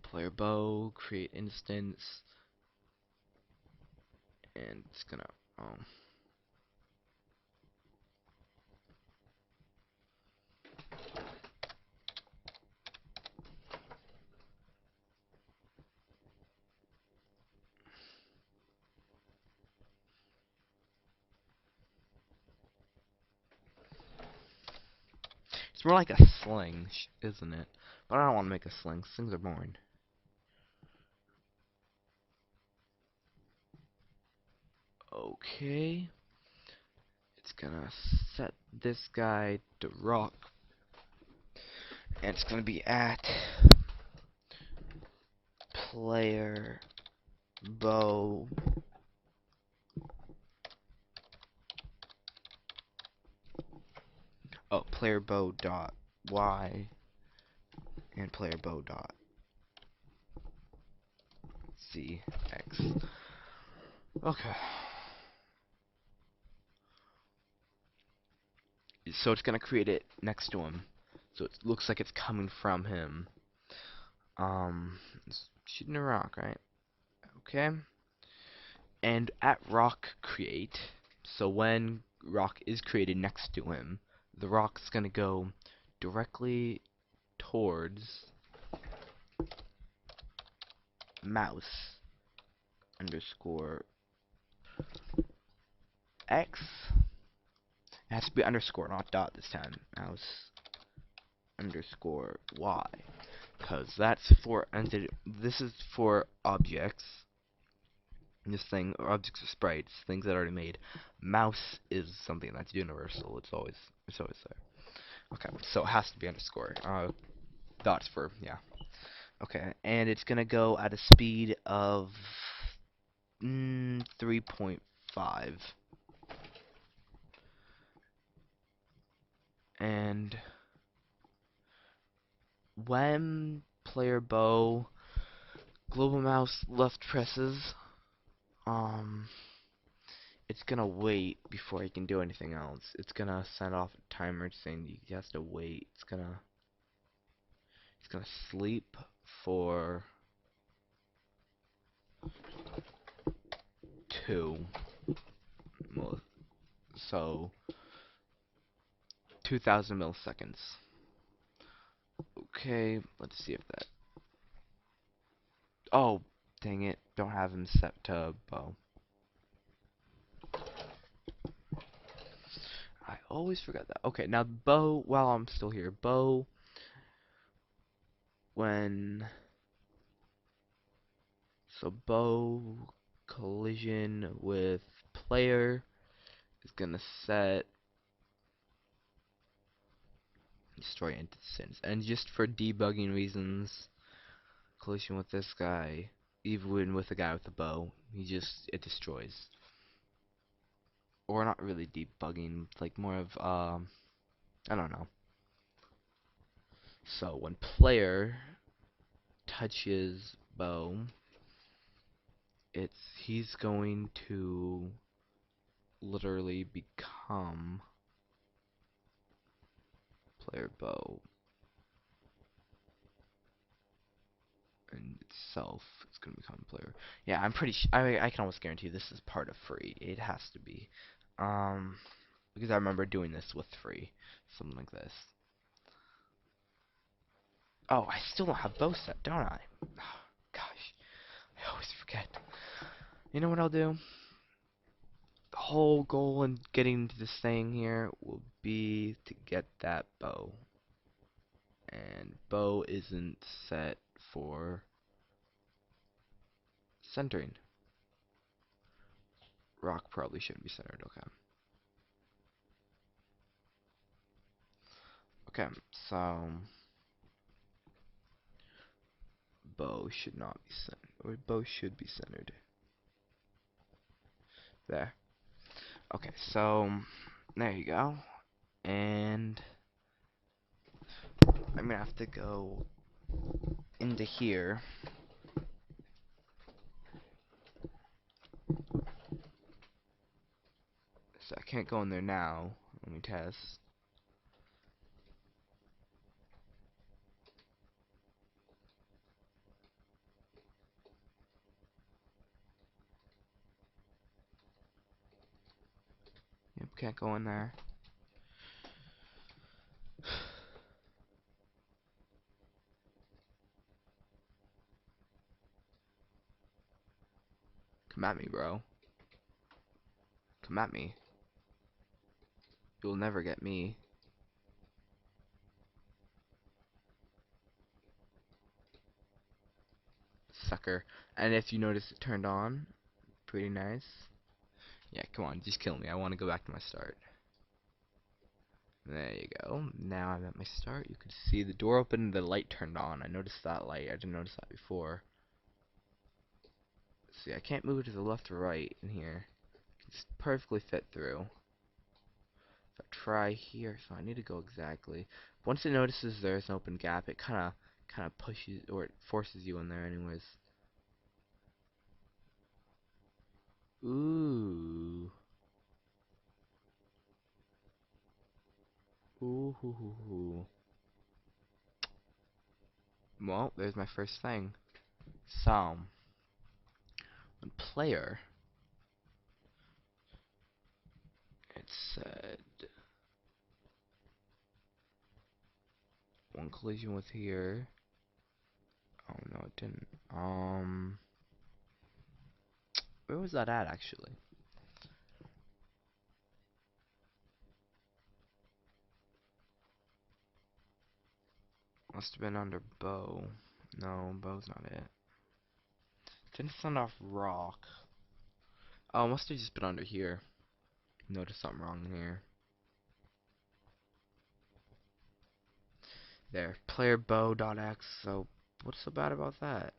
Player bow, create instance, and it's gonna, it's more like a sling, isn't it? But I don't want to make a sling. Slings are boring. Okay. It's gonna set this guy to rock. And it's gonna be at player bow. Oh, player bow dot y and player bow dot z x. Okay. So it's gonna create it next to him, so it looks like it's coming from him. It's shooting a rock, right? Okay. And at rock create, so when rock is created next to him, the rock's gonna go directly towards mouse underscore x. It has to be underscore, not dot this time. Mouse underscore y, because that's for entity. This is for objects. This thing, or objects or sprites, things that are already made. Mouse is something that's universal. It's always there. Okay, so it has to be underscore. Dots for, yeah. Okay, and it's gonna go at a speed of 3.5. And when player bow Global mouse left presses. Um, it's gonna wait before he can do anything else. It's gonna send off a timer saying he has to wait. It's gonna sleep for 2 so 2,000 milliseconds. Okay, let's see if that. Oh, dang it! Don't have him set to bow. I always forget that. Okay, now bow. While I'm still here, bow. When bow collision with player is gonna set destroy instance, and just for debugging reasons, collision with this guy, even with a guy with a bow, it destroys. Or not really debugging, like more of I don't know. So when player touches bow, he's going to literally become player bow in itself. It's gonna become player. Yeah, I'm pretty. I can almost guarantee this is part of free. It has to be, um, because I remember doing this with free, something like this. Oh, I still don't have bow set, don't I? Oh, gosh, I always forget. You know what I'll do? The whole goal in getting to this thing here will be to get that bow. And bow isn't set for centering. Rock probably shouldn't be centered, okay. Okay, so bow should not be centered, or bow should be centered. There. Okay, so there you go. And I'm gonna have to go into here. So I can't go in there now. Let me test. Yep, can't go in there. Come at me, bro. Come at me. You'll never get me. Sucker. And if you notice it turned on, pretty nice. Yeah, come on, just kill me. I want to go back to my start. There you go. Now I'm at my start. You can see the door open and the light turned on. I noticed that light. I didn't notice that before. See, I can't move it to the left or right in here. It's perfectly fit through. If I try here, so I need to go exactly. Once it notices there's an open gap, it kind of pushes, or it forces you in there anyways. Ooh. Ooh hoo hoo hoo. Well, there's my first thing. So, when player, it said one collision with here. Oh no, it didn't. Where was that at actually? Must have been under bow. No, bow's not it. Didn't send off rock. Oh, must have just been under here. Noticed something wrong here. There, player bow.x. So, what's so bad about that?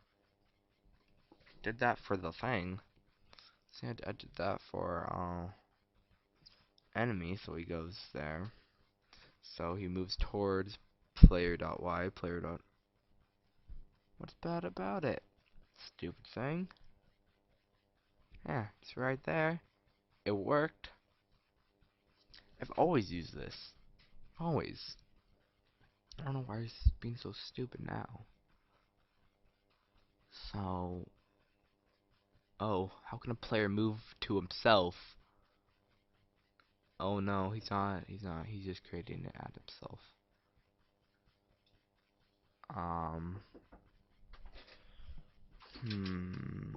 Did that for the thing. See, I did that for enemy, so he goes there. So he moves towards player.y, player. What's bad about it? Stupid thing. Yeah, it's right there. It worked. I've always used this. Always. I don't know why he's being so stupid now. So, oh, how can a player move to himself? Oh no, he's not. He's not. He's just creating it at himself. Um. Hmm.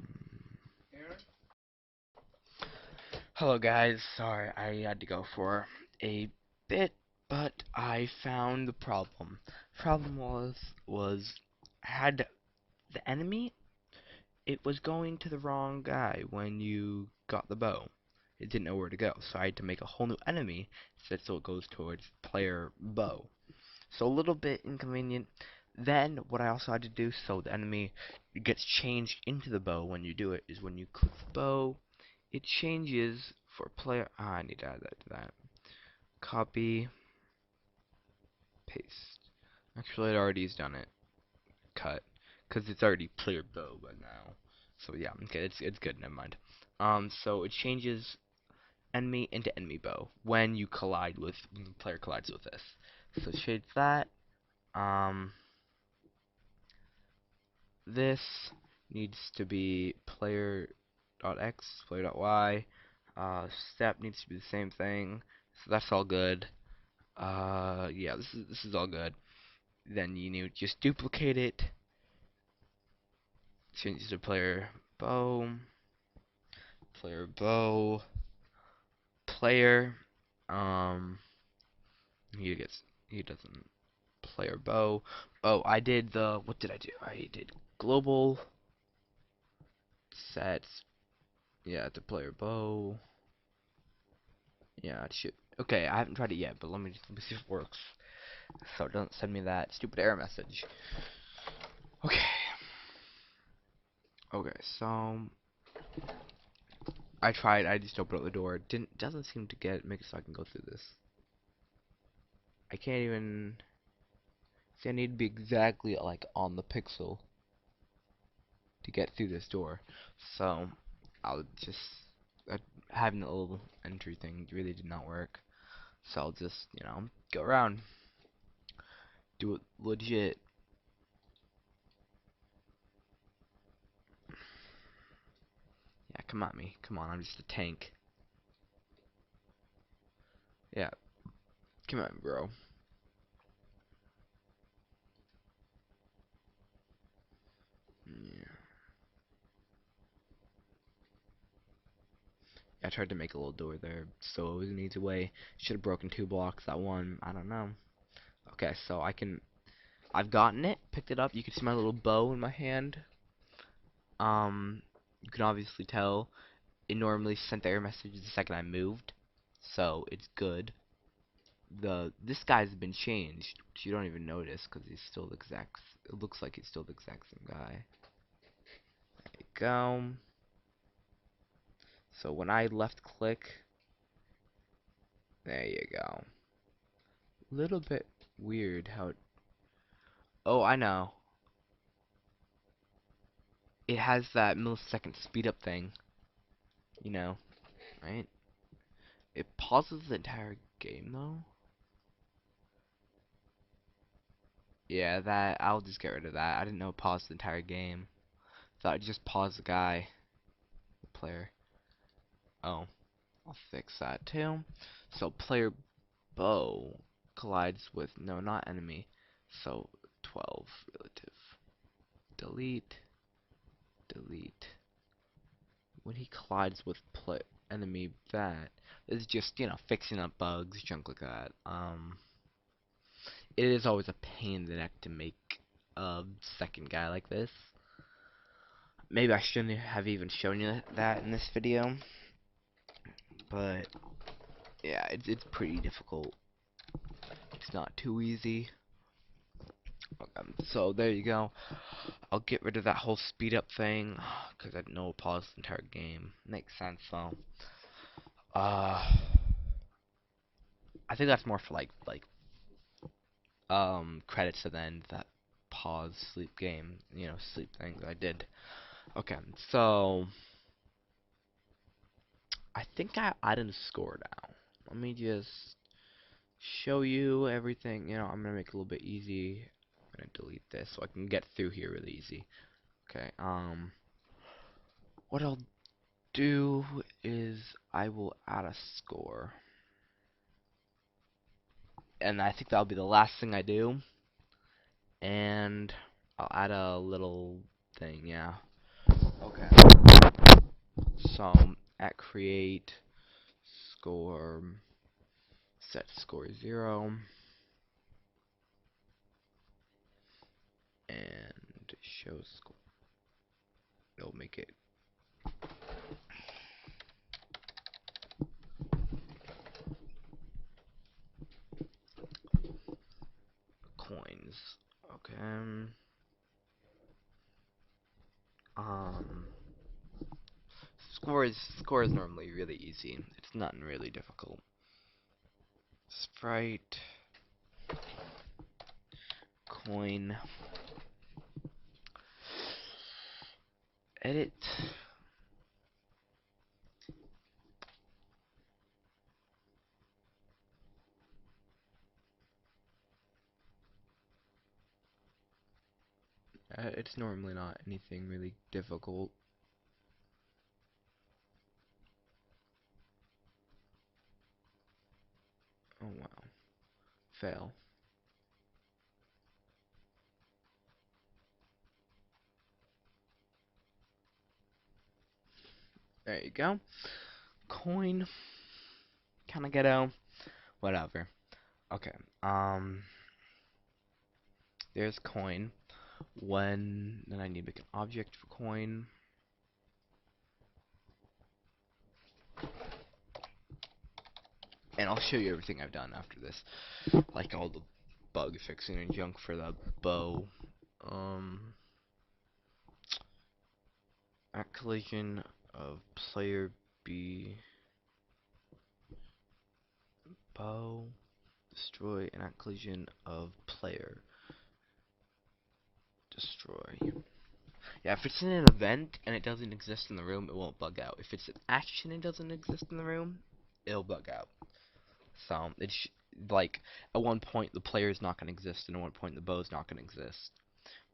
Hello guys. Sorry, I had to go for a bit, but I found the problem. Problem was I had the enemy. It was going to the wrong guy when you got the bow. It didn't know where to go, so I had to make a whole new enemy so it goes towards player bow. So a little bit inconvenient. Then what I also had to do so the enemy gets changed into the bow when you do it is when you click the bow, it changes for player. I need to add that to that. Copy, paste. Actually, it already has done it. Cut, because it's already player bow by now. So yeah, okay, it's good. Never mind. So it changes enemy into enemy bow when you collide with when the player collides with this. So change that. Um, this needs to be player.x, player.y. Step needs to be the same thing. So that's all good. Yeah, this is all good. Then you need to just duplicate it. Change it to player bow, player. Um, he doesn't player bow. Oh, I did the what did I do? I did global sets. Yeah, to player bow. Yeah, it should. Okay, I haven't tried it yet, but let me see if it works. So don't send me that stupid error message. Okay. Okay, so I tried. I just opened up the door. It doesn't seem to make it so I can go through this. I can't even see. I need to be exactly like on the pixel to get through this door. So I'll just having a little entry thing really did not work. So I'll just go around, do it legit. Yeah, come at me. Come on, I'm just a tank. Yeah, come at me, bro. Yeah. I tried to make a little door there, so it was an easy way. Should have broken 2 blocks. That one, I don't know. Okay, so I've gotten it, picked it up. You can see my little bow in my hand. You can obviously tell it normally sent the error message the second I moved, so it's good. This guy's been changed, which you don't even notice because he's still the exact. It looks like he's still the exact same guy. There you go. So when I left click, there you go. Little bit weird how it. Oh, I know. It has that millisecond speed up thing. You know, right? It pauses the entire game though. Yeah, that I'll just get rid of that. I didn't know it paused the entire game. Thought it just paused the guy, the player. Oh, I'll fix that too. So player bow collides with no, not enemy. So 12 relative. Delete, delete. When he collides with enemy, that is just fixing up bugs, junk like that. It is always a pain in the neck to make a second guy like this. Maybe I shouldn't have even shown you that in this video, but yeah, it's pretty difficult. It's not too easy. So there you go. I'll get rid of that whole speed up thing because I know it paused the entire game. Makes sense though. Uh, I think that's more for credits to the end that pause sleep game, sleep thing that I did. Okay, so I think I added a score now. Let me just show you everything. I'm gonna make it a little bit easy. I'm gonna delete this so I can get through here really easy. Okay, what I'll do is I will add a score. And I think that'll be the last thing I do. And I'll add a little thing, yeah. Okay. So at create score set score 0 and show score. It'll make it coins. Okay. Um score is normally really easy. It's nothing really difficult. Sprite coin edit. It's normally not anything really difficult. Oh wow. Fail. There you go. Coin. Kinda ghetto. Whatever. Okay. There's coin. Then I need to make an object for coin. And I'll show you everything I've done after this. Like all the bug fixing and junk for the bow. At collision of player B bow destroy and at collision of player destroy. Yeah, if it's in an event and it doesn't exist in the room, it won't bug out. If it's an action and doesn't exist in the room, it'll bug out. So it's like at one point the player is not going to exist, and at one point the bow is not going to exist,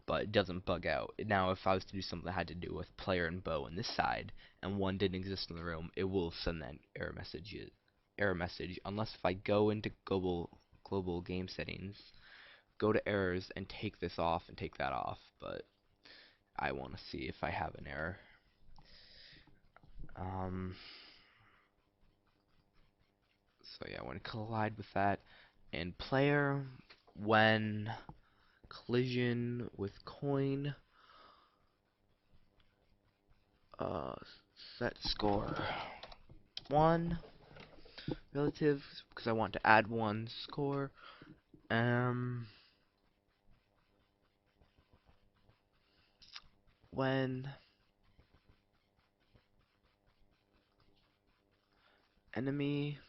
but it doesn't bug out. Now, if I was to do something that had to do with player and bow on this side, and one didn't exist in the room, it will send that error message. Unless if I go into global game settings, go to errors, and take this off and take that off. But I want to see if I have an error. Um, so yeah, I want to collide with that. And player, when collision with coin, uh, set score 1 relative, because I want to add 1 score. When enemy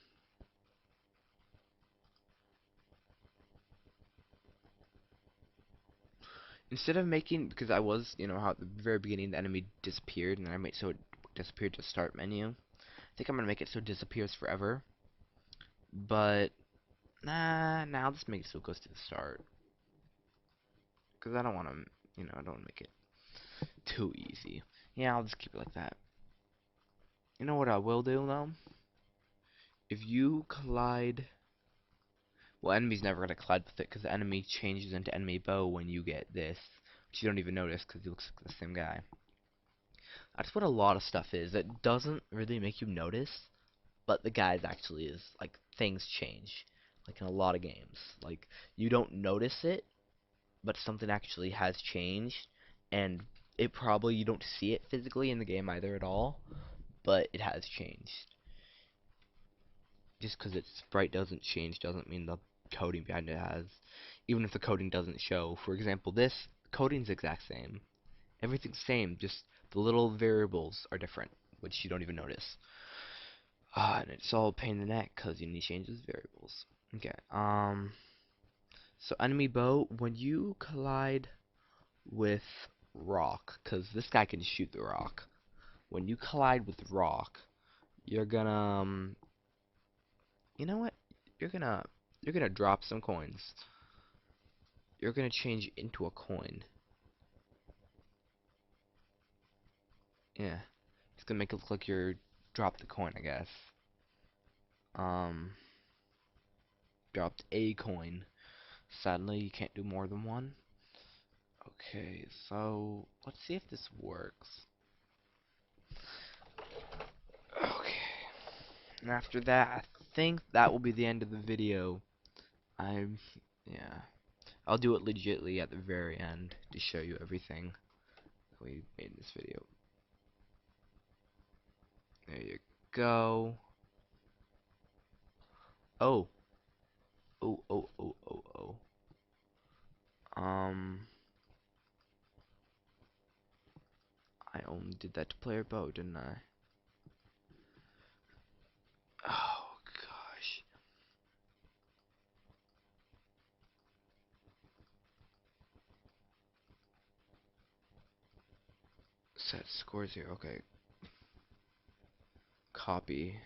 instead of making, because I was, how at the very beginning the enemy disappeared, and I made so it disappeared to start menu. I think I'm gonna make it so it disappears forever. But nah, now let's make it so it goes to the start, because I don't want to, I don't want to make it too easy. Yeah, I'll just keep it like that. You know what I will do though? If you collide, well, enemy's never gonna collide with it because the enemy changes into enemy bow when you get this, which you don't even notice because he looks like the same guy. That's what a lot of stuff is. It doesn't really make you notice, but the guys actually is like things change, like in a lot of games. Like you don't notice it, but something actually has changed, and it probably you don't see it physically in the game either at all, but it has changed. Just because its sprite doesn't change doesn't mean the coding behind it has. Even if the coding doesn't show. For example, this coding's the exact same. Everything's same, just the little variables are different, which you don't even notice. And it's all a pain in the neck because you need to change those variables. Okay, so enemy bow, when you collide with rock, because this guy can shoot the rock. When you collide with rock, you're gonna, you know what? You're gonna, you're gonna drop some coins. You're gonna change into a coin. Yeah, it's gonna make it look like you're dropped the coin, I guess. Um, dropped a coin. Sadly, you can't do more than one. Okay, so let's see if this works. Okay, and after that, I think that will be the end of the video. Yeah, I'll do it legitly at the very end to show you everything we made in this video. There you go. Oh, oh. I only did that to player bow, didn't I? Oh gosh. Set scores here. Okay. Copy.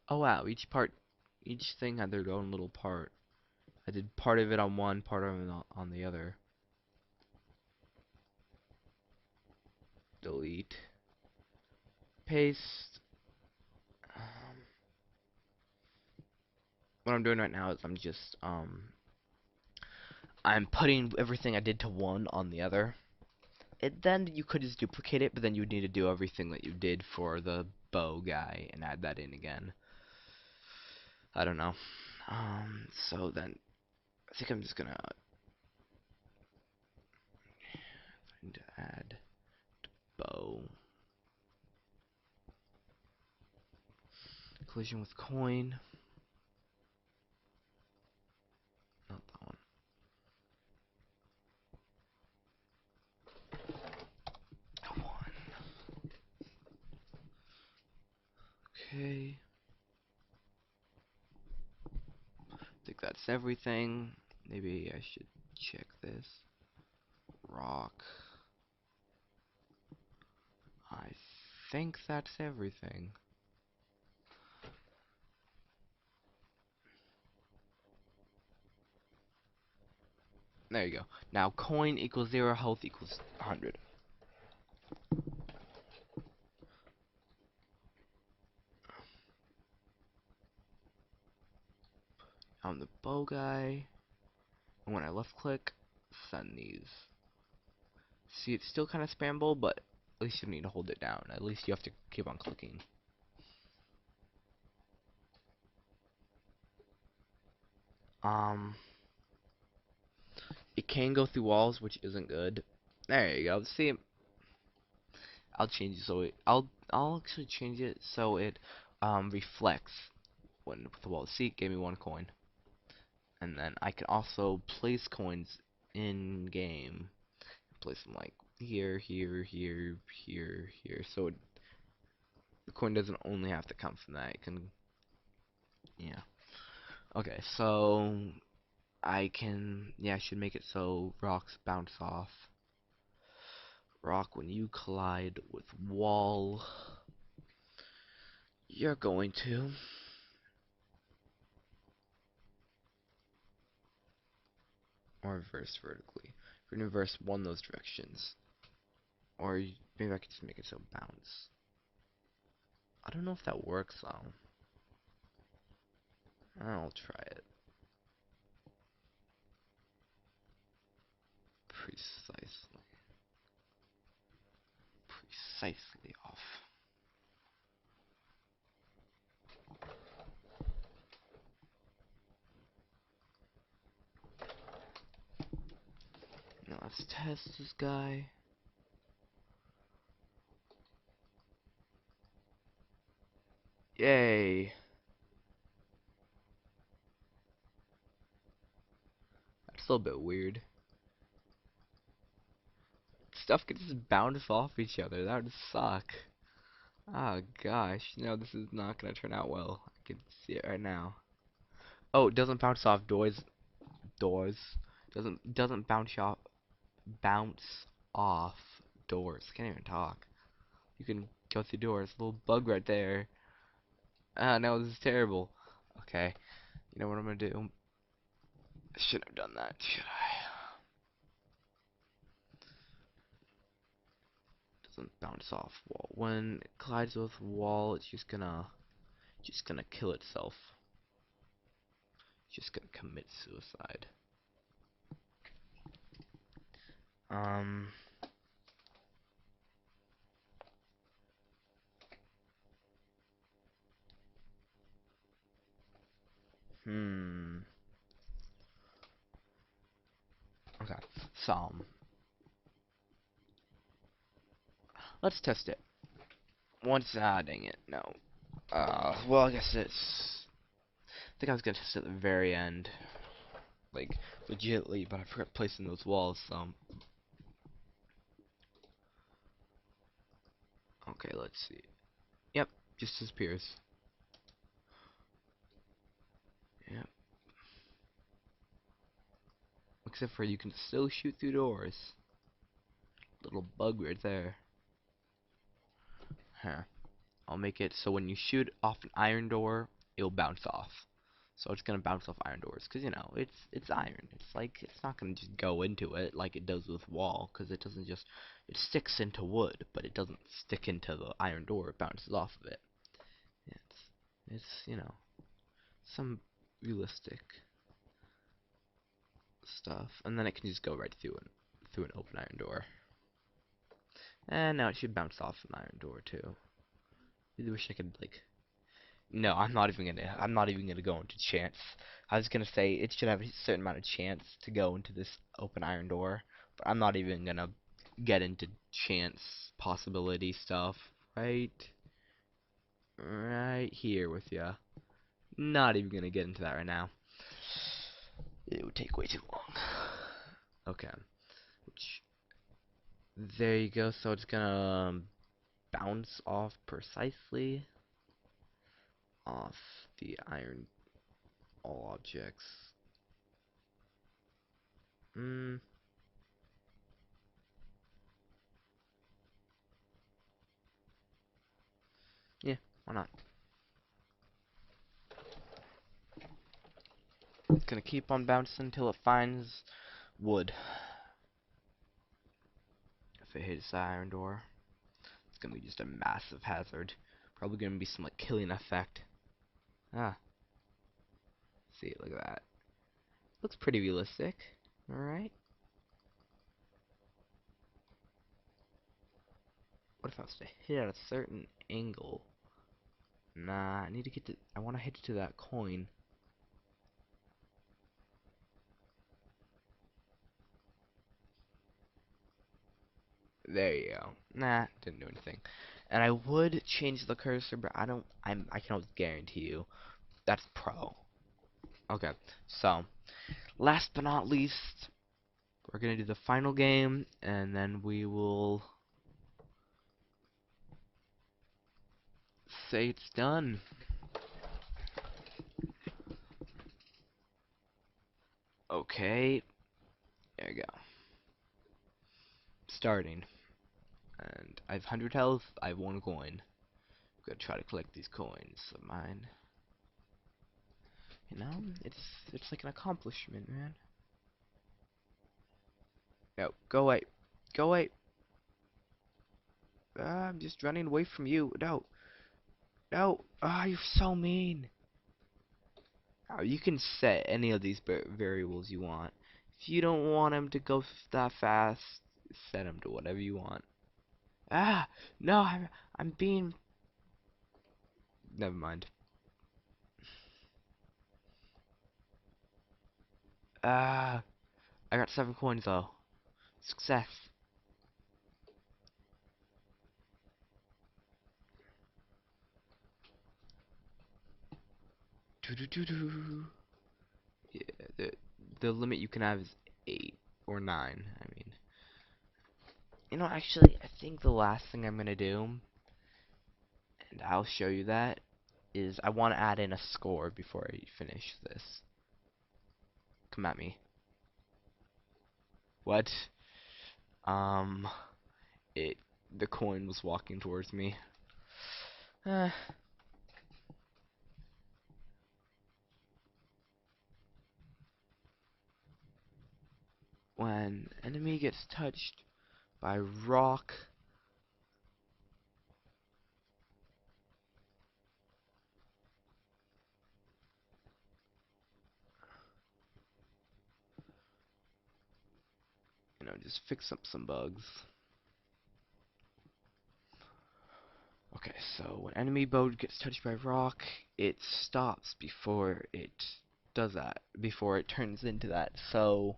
Oh wow, each thing had their own little part. I did part of it on one, part of it on the other. Delete. Paste. What I'm doing right now is I'm putting everything I did to one on the other. Then you could just duplicate it, but then you would need to do everything that you did for the bow guy and add that in again. I don't know. So then I think I'm just gonna need to add bow. Collision with coin. Not that one. Come on. Okay. I think that's everything. Maybe I should check this. Rock. I think that's everything. There you go. Now coin equals 0, health equals 100. I'm the bow guy. And when I left click, send these. See, it's still kind of spammable, but at least you need to hold it down. At least you have to keep on clicking. Um, it can go through walls, which isn't good. There you go. See, I'll change it so I'll actually change it so it reflects when with the wall. See, it gave me 1 coin, and then I can also place coins in game. Place them like here, here. So the coin doesn't only have to come from that. It can, yeah. Okay, so I should make it so rocks bounce off. Rock when you collide with wall, you're going to. Or reverse vertically. We're gonna reverse one of those directions. Or maybe I could just make it so bounce. I don't know if that works though. I'll try it. Precisely. Precisely off. Now let's test this guy. Yay! That's a little bit weird. Stuff can just bounce off each other. That would suck. Oh gosh, no, this is not gonna turn out well. I can see it right now. Oh, it doesn't bounce off doors. doors. Doesn't bounce off doors. Can't even talk. You can go through doors. Little bug right there. Ah, no, this is terrible. Okay, you know what I'm gonna do? I shouldn't have done that, should I? Doesn't bounce off wall. When it collides with wall, it's just gonna kill itself. It's just gonna commit suicide. Um. Hmm. Okay. So, let's test it. Once, dang it, no. Well, I guess I think I was gonna test it at the very end, like legitly, but I forgot placing those walls. So, okay, let's see. Yep, just disappears. Yep. Except for you can still shoot through doors. Little bug right there. Huh. I'll make it so when you shoot off an iron door, it'll bounce off. So it's gonna bounce off iron doors, cause you know it's iron. It's like it's not gonna just go into it like it does with wall, cause it doesn't just it sticks into wood, but it doesn't stick into the iron door. It bounces off of it. It's you know some realistic stuff, and then it can just go right through an open iron door. And now it should bounce off an iron door too. Really wish I could like. No, I'm not even gonna go into chance. I was gonna say it should have a certain amount of chance to go into this open iron door, but I'm not even gonna get into chance possibility stuff. Right here with ya. Not even gonna get into that right now. It would take way too long. Okay. Which there you go. So it's gonna bounce off precisely off the iron all objects. Hmm. Yeah, why not? It's gonna keep on bouncing until it finds wood. If it hits the iron door, it's gonna be just a massive hazard. Probably gonna be some like killing effect. Ah, see, look at that. Looks pretty realistic. Alright. What if I was to hit at a certain angle? Nah, I need to get to. I want to hit to that coin. There you go. Nah, didn't do anything. And I would change the cursor, but I can always guarantee you that's pro. Okay, so last but not least, we're gonna do the final game, and then we will say it's done. Okay, there you go. Starting, and I have 100 health. I have one coin. I'm gonna try to collect these coins of mine. You know, it's like an accomplishment, man. No, go away, go away. I'm just running away from you. No, no. Ah, you're so mean. You can set any of these variables you want. If you don't want him to go that fast, set him to whatever you want. Ah, no, I'm being. Never mind. Ah, I got 7 coins though. Success. Doo -doo -doo -doo. Yeah, the limit you can have is 8 or 9. I mean, actually, I think the last thing I'm gonna do, and I'll show you that, is I want to add in a score before I finish this. Come at me. What? Um, it. The coin was walking towards me. Eh. When enemy gets touched by rock, just fix up some bugs. Okay, so when enemy boat gets touched by rock, it stops before it does that, before it turns into that. So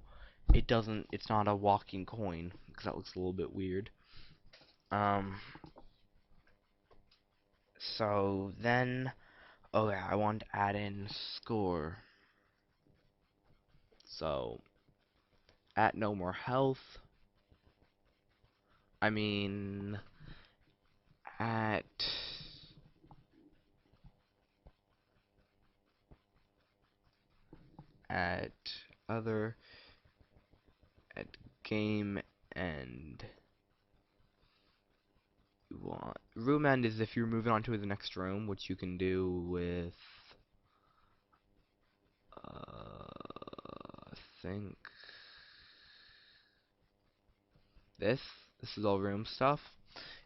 it doesn't, it's not a walking coin, because that looks a little bit weird. Um, so then, oh yeah, I want to add in score. So, at no more health, I mean, at at other at game end. You want room end is if you're moving on to the next room, which you can do with I think this. This is all room stuff.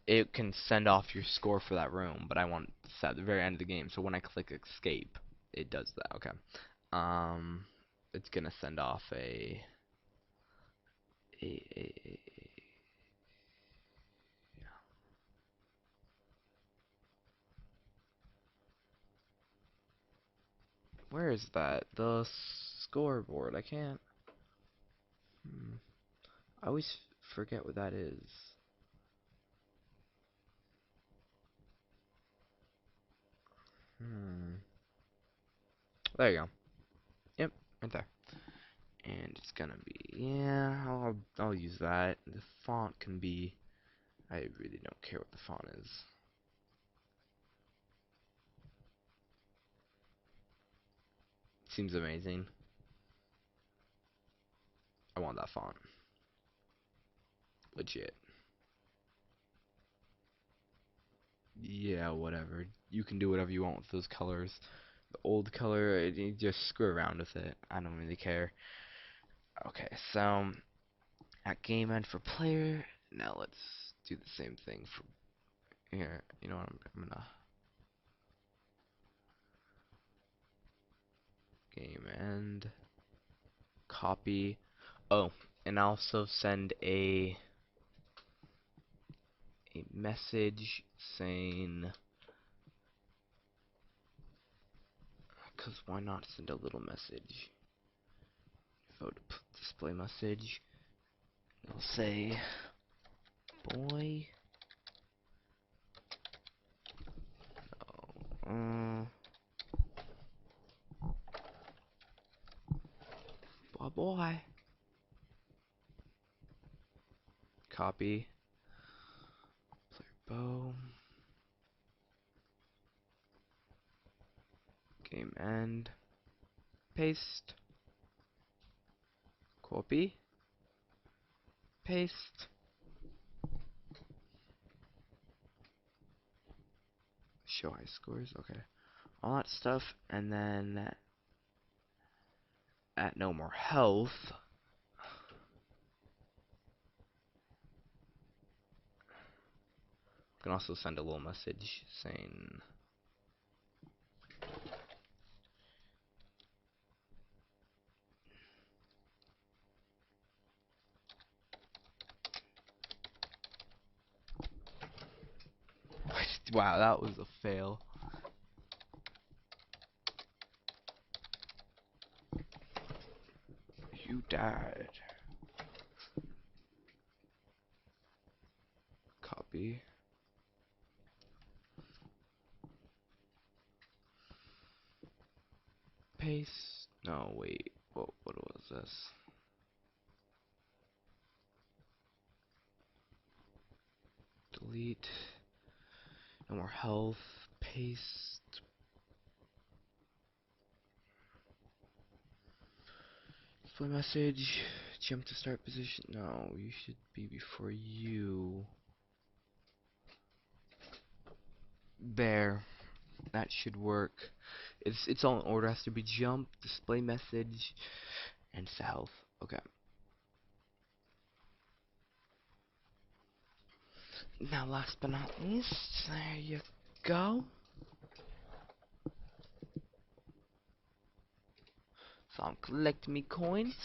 It can send off your score for that room, but I want this at the very end of the game. So when I click escape, it does that. Okay. It's gonna send off a where is that? The scoreboard. I can't. I always forget what that is. There you go. Yep, right there. And it's gonna be, yeah, I'll use that. The font can be, I really don't care what the font is. Seems amazing. I want that font. Legit. Yeah, whatever. You can do whatever you want with those colors. The old color, you just screw around with it. I don't really care. Okay, so at game end for player. Now let's do the same thing for here. You know what? I'm gonna game end, copy. Oh, and also send a message saying, because why not send a little message? Vote display message. It'll say, boy. Oh, boy. Copy. Player bow. Game end. Paste. Copy. Paste. Show high scores. Okay. All that stuff. And then at no more health. You can also send a little message saying, wow, that was a fail. You died. Copy. Paste. No, wait. What was this? Delete. No more health. Paste. Display message. Jump to start position. No, you should be before you. There. That should work. It's all in order. It has to be jump, display message, and south. Okay. Now, last but not least, there you go. So I'm collecting me coins.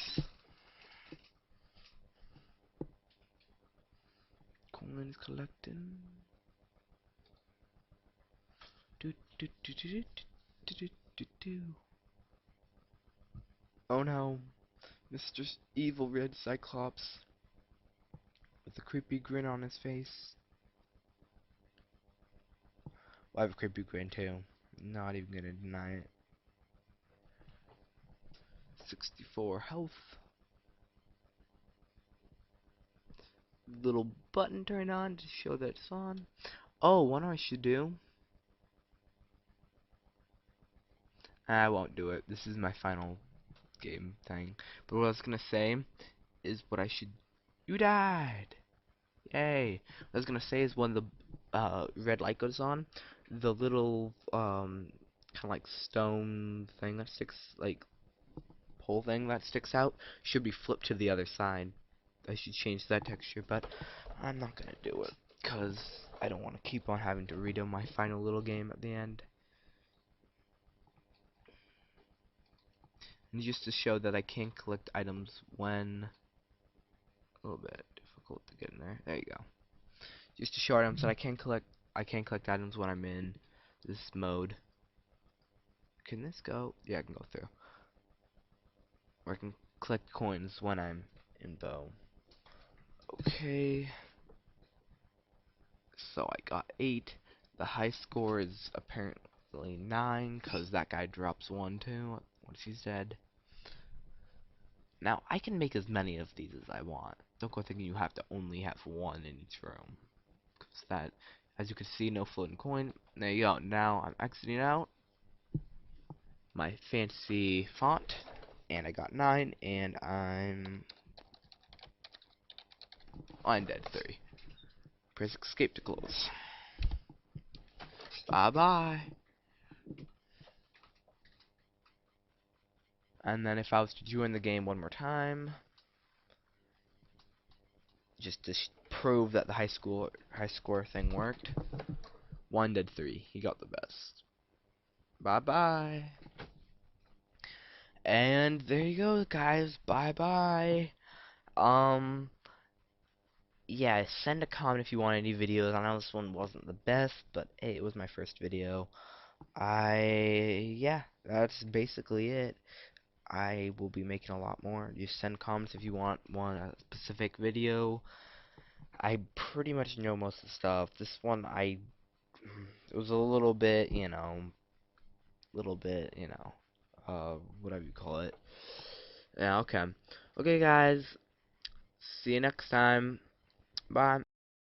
Coins collecting. Do do do do do do do do. Oh no, Mr. Evil Red Cyclops with a creepy grin on his face. Well, I have a creepy grin too. Not even gonna deny it. 64 health. Little button turned on to show that it's on. Oh, what I should do? I won't do it. This is my final game thing. But what I was gonna say is what I should. You died! Yay! What I was gonna say is when the red light goes on, the little kind of like stone thing that sticks, like pole thing that sticks out, should be flipped to the other side. I should change that texture, but I'm not gonna do it because I don't want to keep on having to redo my final little game at the end. And just to show that I can collect items when a little bit difficult to get in there. There you go. Just to show items that I can collect items when I'm in this mode. Can this go? Yeah, I can go through. Or I can collect coins when I'm in bow. Okay. So I got 8. The high score is apparently 9 because that guy drops 1 too once he's dead. Now I can make as many of these as I want. Don't go thinking you have to only have 1 in each room. Because that, as you can see, no floating coin. There you go. Now I'm exiting out my fancy font, and I got 9, and I'm dead 3. Press escape to close. Bye bye. And then if I was to join the game one more time, just to prove that the high score thing worked, 1 dead 3. He got the best. Bye bye. And there you go, guys. Bye bye. Um. Yeah, send a comment if you want any videos. I know this one wasn't the best, but hey, it was my first video. Yeah, that's basically it. I will be making a lot more. Just send comments if you want a specific video. I pretty much know most of the stuff. This one, it was a little bit, whatever you call it. Yeah, okay. Okay, guys. See you next time. Bye.